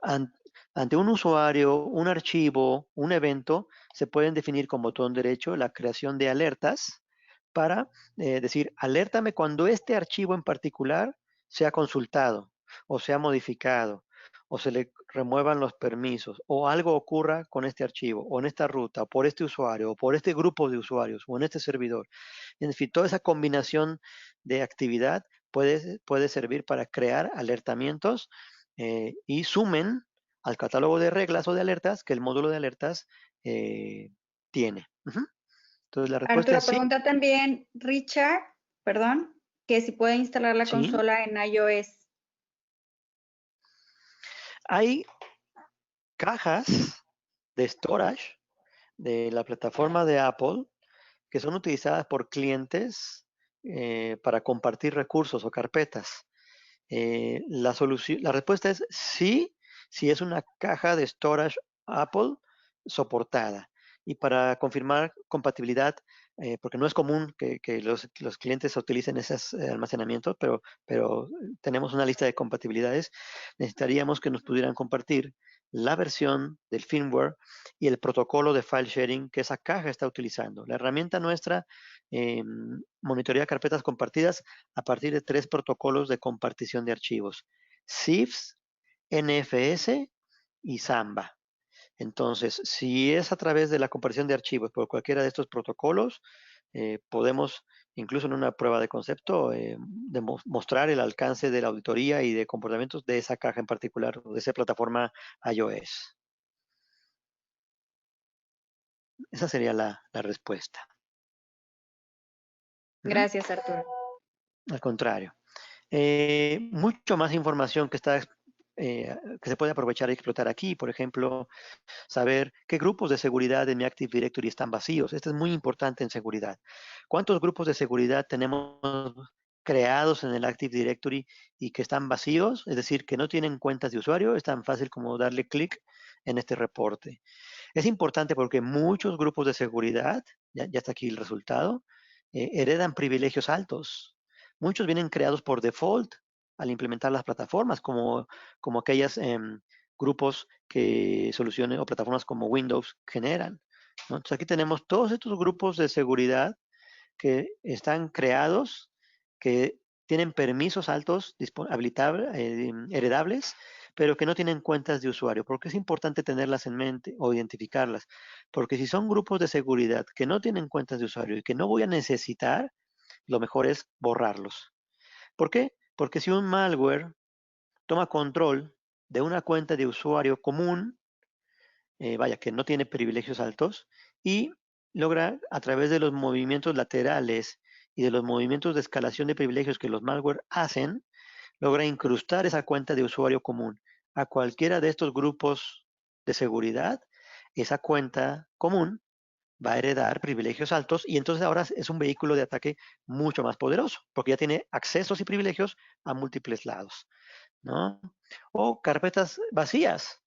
Ante un usuario, un archivo, un evento, se pueden definir con botón derecho la creación de alertas para decir, alértame cuando este archivo en particular sea consultado o sea modificado o se le remuevan los permisos o algo ocurra con este archivo o en esta ruta o por este usuario o por este grupo de usuarios o en este servidor. En fin, toda esa combinación de actividad puede servir para crear alertamientos y sumen al catálogo de reglas o de alertas que el módulo de alertas tiene. Entonces la respuesta Arturo, es sí, pregunta también Richard, perdón, que si puede instalar la sí. consola en iOS. Hay cajas de storage de la plataforma de Apple que son utilizadas por clientes para compartir recursos o carpetas. La respuesta es sí, si es una caja de storage Apple soportada. Y para confirmar compatibilidad, porque no es común que los clientes utilicen esos almacenamientos, pero tenemos una lista de compatibilidades, necesitaríamos que nos pudieran compartir la versión del firmware y el protocolo de file sharing que esa caja está utilizando. La herramienta nuestra monitorea carpetas compartidas a partir de 3 protocolos de compartición de archivos: CIFS, NFS y Samba. Entonces, si es a través de la compartición de archivos por cualquiera de estos protocolos, podemos, incluso en una prueba de concepto, mostrar el alcance de la auditoría y de comportamientos de esa caja en particular, de esa plataforma iOS. Esa sería la respuesta. Gracias, Arturo. Al contrario. Mucho más información que se puede aprovechar y explotar aquí. Por ejemplo, saber qué grupos de seguridad en mi Active Directory están vacíos. Esto es muy importante en seguridad. ¿Cuántos grupos de seguridad tenemos creados en el Active Directory y que están vacíos? Es decir, que no tienen cuentas de usuario. Es tan fácil como darle clic en este reporte. Es importante porque muchos grupos de seguridad, ya está aquí el resultado, heredan privilegios altos. Muchos vienen creados por default al implementar las plataformas, como aquellos grupos que soluciones o plataformas como Windows generan, ¿no? Entonces aquí tenemos todos estos grupos de seguridad que están creados, que tienen permisos altos heredables, pero que no tienen cuentas de usuario. ¿Por qué es importante tenerlas en mente o identificarlas? Porque si son grupos de seguridad que no tienen cuentas de usuario y que no voy a necesitar, lo mejor es borrarlos. ¿Por qué? Porque si un malware toma control de una cuenta de usuario común, vaya, que no tiene privilegios altos, y logra a través de los movimientos laterales y de los movimientos de escalación de privilegios que los malware hacen, logra incrustar esa cuenta de usuario común a cualquiera de estos grupos de seguridad. Esa cuenta común va a heredar privilegios altos y entonces ahora es un vehículo de ataque mucho más poderoso, porque ya tiene accesos y privilegios a múltiples lados, ¿no? O carpetas vacías.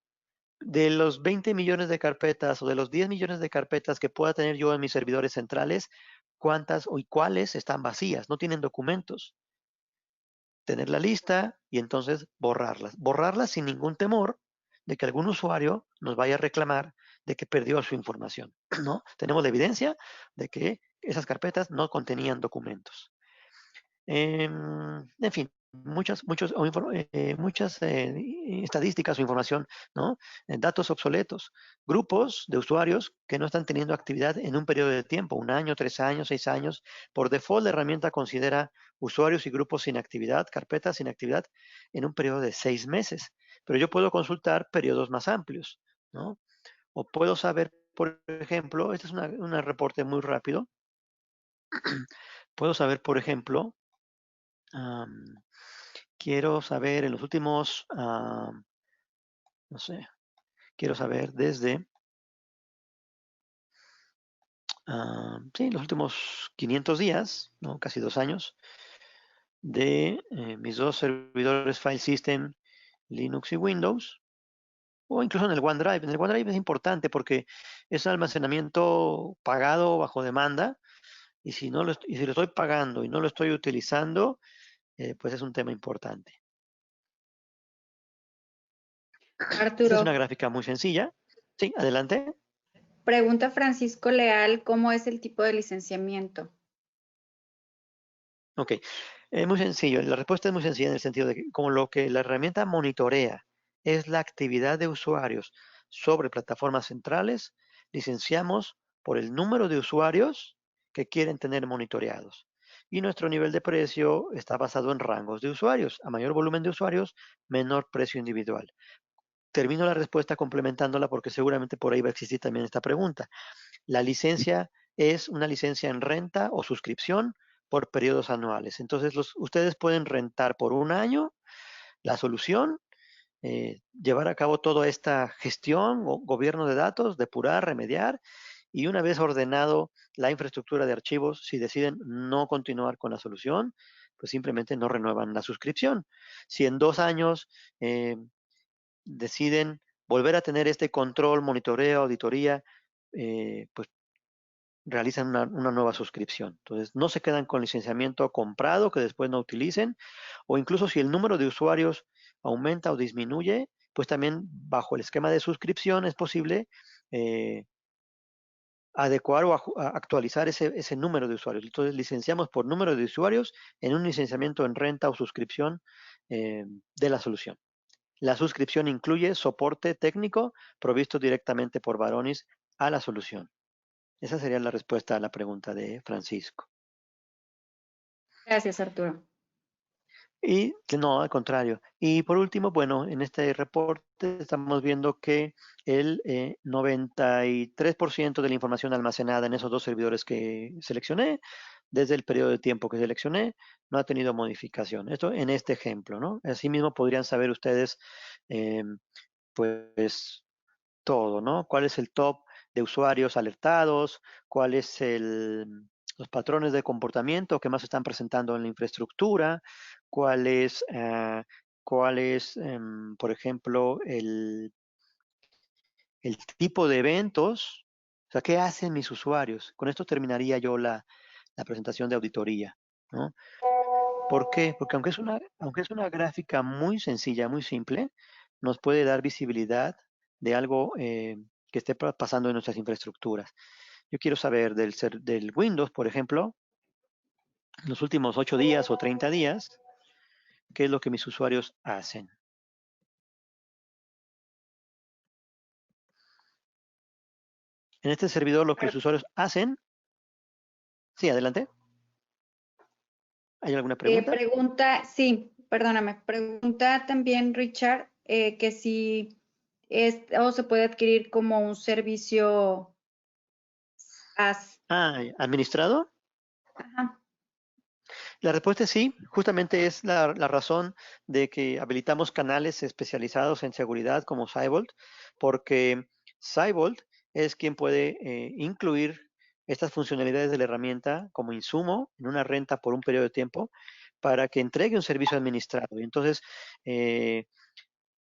De los 20 millones de carpetas o de los 10 millones de carpetas que pueda tener yo en mis servidores centrales, ¿cuántas y cuáles están vacías? No tienen documentos. Tener la lista y entonces borrarlas. Borrarlas sin ningún temor de que algún usuario nos vaya a reclamar de que perdió su información, ¿no? Tenemos la evidencia de que esas carpetas no contenían documentos. En fin, muchas estadísticas o información, ¿no? Datos obsoletos, grupos de usuarios que no están teniendo actividad en un periodo de tiempo, 1 año, 3 años, 6 años. Por default, la herramienta considera usuarios y grupos sin actividad, carpetas sin actividad, en un periodo de 6 meses. Pero yo puedo consultar periodos más amplios, ¿no? O puedo saber, por ejemplo, este es un reporte muy rápido. Puedo saber, por ejemplo, quiero saber en los últimos no sé, quiero saber desde, sí, los últimos 500 días, ¿no? Casi 2 años, de mis dos servidores file system, Linux y Windows, o incluso en el OneDrive. En el OneDrive es importante porque es almacenamiento pagado bajo demanda, y y si lo estoy pagando y no lo estoy utilizando, pues es un tema importante. Esta es una Arturo, gráfica muy sencilla. Sí, adelante. pregunta Francisco Leal, ¿cómo es el tipo de licenciamiento? Ok, muy sencillo. La respuesta es muy sencilla en el sentido de que como lo que la herramienta monitorea es la actividad de usuarios sobre plataformas centrales, licenciamos por el número de usuarios que quieren tener monitoreados. Y nuestro nivel de precio está basado en rangos de usuarios. A mayor volumen de usuarios, menor precio individual. Termino la respuesta complementándola porque seguramente por ahí va a existir también esta pregunta. La licencia es una licencia en renta o suscripción por periodos anuales. Entonces, ustedes pueden rentar por un año la solución, llevar a cabo toda esta gestión o gobierno de datos, depurar, remediar, y una vez ordenado la infraestructura de archivos, si deciden no continuar con la solución, pues simplemente no renuevan la suscripción. Si en 2 años deciden volver a tener este control, monitoreo, auditoría, pues realizan una nueva suscripción. Entonces, no se quedan con licenciamiento comprado que después no utilicen, o incluso si el número de usuarios aumenta o disminuye, pues también bajo el esquema de suscripción es posible eh, adecuar o actualizar ese número de usuarios. Entonces, licenciamos por número de usuarios en un licenciamiento en renta o suscripción de la solución. La suscripción incluye soporte técnico provisto directamente por Varonis a la solución. Esa sería la respuesta a la pregunta de Francisco. Gracias, Arturo. Y que no, al contrario. Y por último, bueno, en este reporte estamos viendo que el 93% de la información almacenada en esos dos servidores que seleccioné, desde el periodo de tiempo que seleccioné, no ha tenido modificación. Esto en este ejemplo, ¿no? Asimismo podrían saber ustedes, pues, todo, ¿no? ¿Cuál es el top de usuarios alertados? ¿Cuál es los patrones de comportamiento que más se están presentando en la infraestructura? ¿Cuál es, por ejemplo, el tipo de eventos? O sea, ¿qué hacen mis usuarios? Con esto terminaría yo la presentación de auditoría, ¿no? ¿Por qué? Porque aunque es una gráfica muy sencilla, muy simple, nos puede dar visibilidad de algo que esté pasando en nuestras infraestructuras. Yo quiero saber del Windows, por ejemplo, en los últimos 8 días o 30 días, qué es lo que mis usuarios hacen. En este servidor, lo que los usuarios hacen. Sí, adelante. ¿Hay alguna pregunta? Pregunta, sí, perdóname, pregunta también Richard, que si o se puede adquirir como un servicio as. ¿Administrado? Ajá. La respuesta es sí, justamente es la razón de que habilitamos canales especializados en seguridad como Cybolt, porque Cybolt es quien puede incluir estas funcionalidades de la herramienta como insumo en una renta por un periodo de tiempo para que entregue un servicio administrado. Y entonces, eh,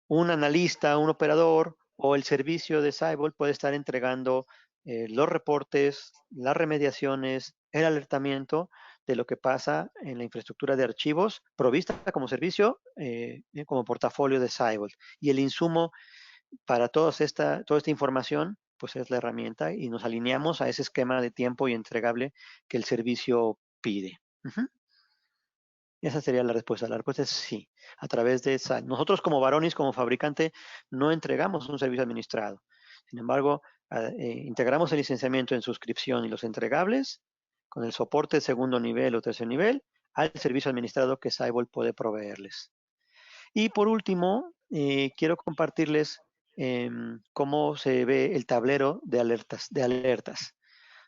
un analista, un operador o el servicio de Cybolt puede estar entregando los reportes, las remediaciones, el alertamiento de lo que pasa en la infraestructura de archivos provista como servicio, como portafolio de Cybolt. Y el insumo para toda esta información, pues es la herramienta y nos alineamos a ese esquema de tiempo y entregable que el servicio pide. Ujú. Esa sería la respuesta. La respuesta es sí, a través de esa. Nosotros como Varonis, como fabricante, no entregamos un servicio administrado. Sin embargo, integramos el licenciamiento en suscripción y los entregables con el soporte de segundo nivel o tercer nivel al servicio administrado que Cyborg puede proveerles. Y por último, quiero compartirles cómo se ve el tablero de alertas,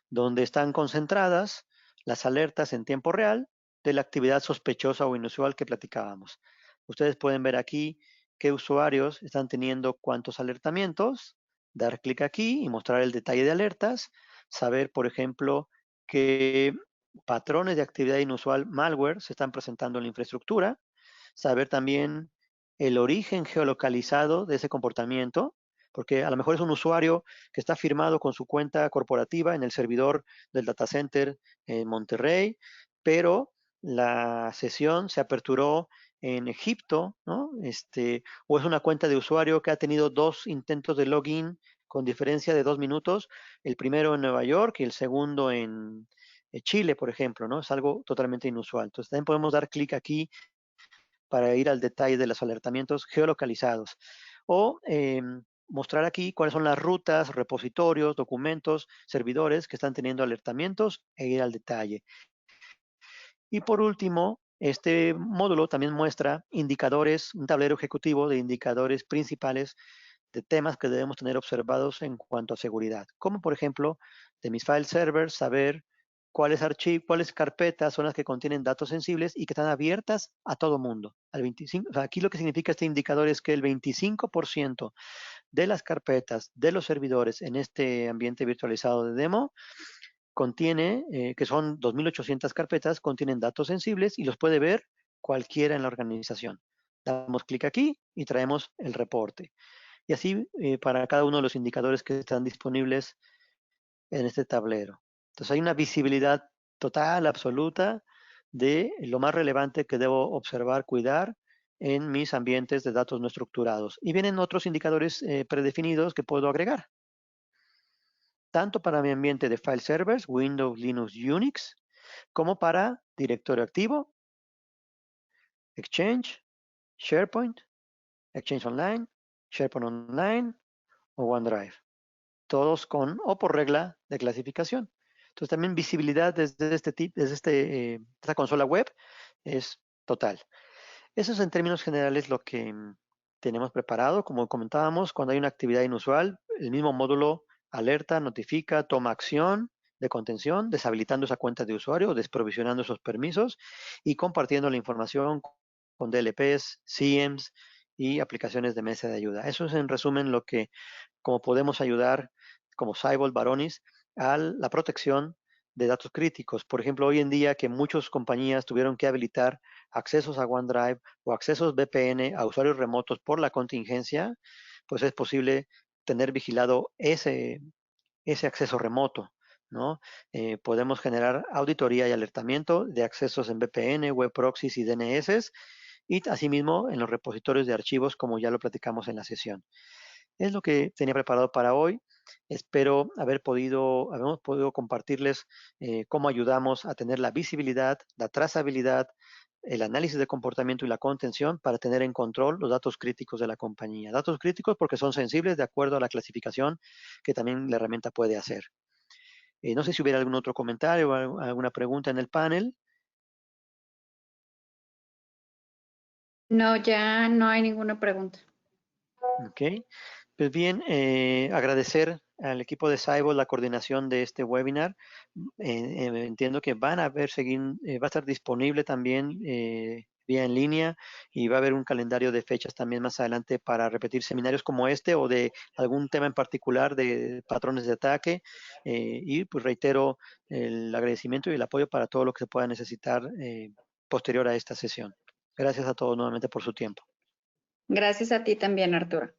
donde están concentradas las alertas en tiempo real de la actividad sospechosa o inusual que platicábamos. Ustedes pueden ver aquí qué usuarios están teniendo cuántos alertamientos, dar clic aquí y mostrar el detalle de alertas, saber, por ejemplo, qué patrones de actividad inusual malware se están presentando en la infraestructura, saber también el origen geolocalizado de ese comportamiento, porque a lo mejor es un usuario que está firmado con su cuenta corporativa en el servidor del data center en Monterrey, pero la sesión se aperturó en Egipto, ¿no? O es una cuenta de usuario que ha tenido 2 intentos de login con diferencia de 2 minutos, el primero en Nueva York y el segundo en Chile, por ejemplo, ¿no? Es algo totalmente inusual. Entonces también podemos dar clic aquí para ir al detalle de los alertamientos geolocalizados. O mostrar aquí cuáles son las rutas, repositorios, documentos, servidores que están teniendo alertamientos e ir al detalle. Y por último, este módulo también muestra indicadores, un tablero ejecutivo de indicadores principales de temas que debemos tener observados en cuanto a seguridad, como por ejemplo de mis file servers, saber cuáles archivos, cuáles carpetas son las que contienen datos sensibles y que están abiertas a todo mundo. Al 25, o sea, aquí lo que significa este indicador es que el 25% de las carpetas de los servidores en este ambiente virtualizado de demo contiene, que son 2.800 carpetas, contienen datos sensibles y los puede ver cualquiera en la organización. Damos clic aquí y traemos el reporte. Y así para cada uno de los indicadores que están disponibles en este tablero. Entonces hay una visibilidad total, absoluta, de lo más relevante que debo observar, cuidar en mis ambientes de datos no estructurados. Y vienen otros indicadores predefinidos que puedo agregar, tanto para mi ambiente de file servers, Windows, Linux, Unix, como para directorio activo, Exchange, SharePoint, Exchange Online, SharePoint Online o OneDrive. Todos con o por regla de clasificación. Entonces también visibilidad desde esta consola web es total. Eso es en términos generales lo que tenemos preparado. Como comentábamos, cuando hay una actividad inusual, el mismo módulo alerta, notifica, toma acción de contención, deshabilitando esa cuenta de usuario, desprovisionando esos permisos y compartiendo la información con DLPs, SIEMs y aplicaciones de mesa de ayuda. Eso es en resumen lo que, como podemos ayudar como Cyborg Varonis a la protección de datos críticos. Por ejemplo, hoy en día que muchas compañías tuvieron que habilitar accesos a OneDrive o accesos VPN a usuarios remotos por la contingencia, pues es posible tener vigilado ese acceso remoto, ¿no? Podemos generar auditoría y alertamiento de accesos en VPN, web proxies y DNS y asimismo en los repositorios de archivos como ya lo platicamos en la sesión. Es lo que tenía preparado para hoy. Espero habemos podido compartirles cómo ayudamos a tener la visibilidad, la trazabilidad, el análisis de comportamiento y la contención para tener en control los datos críticos de la compañía. Datos críticos porque son sensibles de acuerdo a la clasificación que también la herramienta puede hacer. No sé si hubiera algún otro comentario o alguna pregunta en el panel. No, ya no hay ninguna pregunta. Ok. Pues bien, agradecer al equipo de Cyborg la coordinación de este webinar. Entiendo que va a estar disponible también vía en línea y va a haber un calendario de fechas también más adelante para repetir seminarios como este o de algún tema en particular de patrones de ataque. Y pues reitero el agradecimiento y el apoyo para todo lo que se pueda necesitar posterior a esta sesión. Gracias a todos nuevamente por su tiempo. Gracias a ti también, Arturo.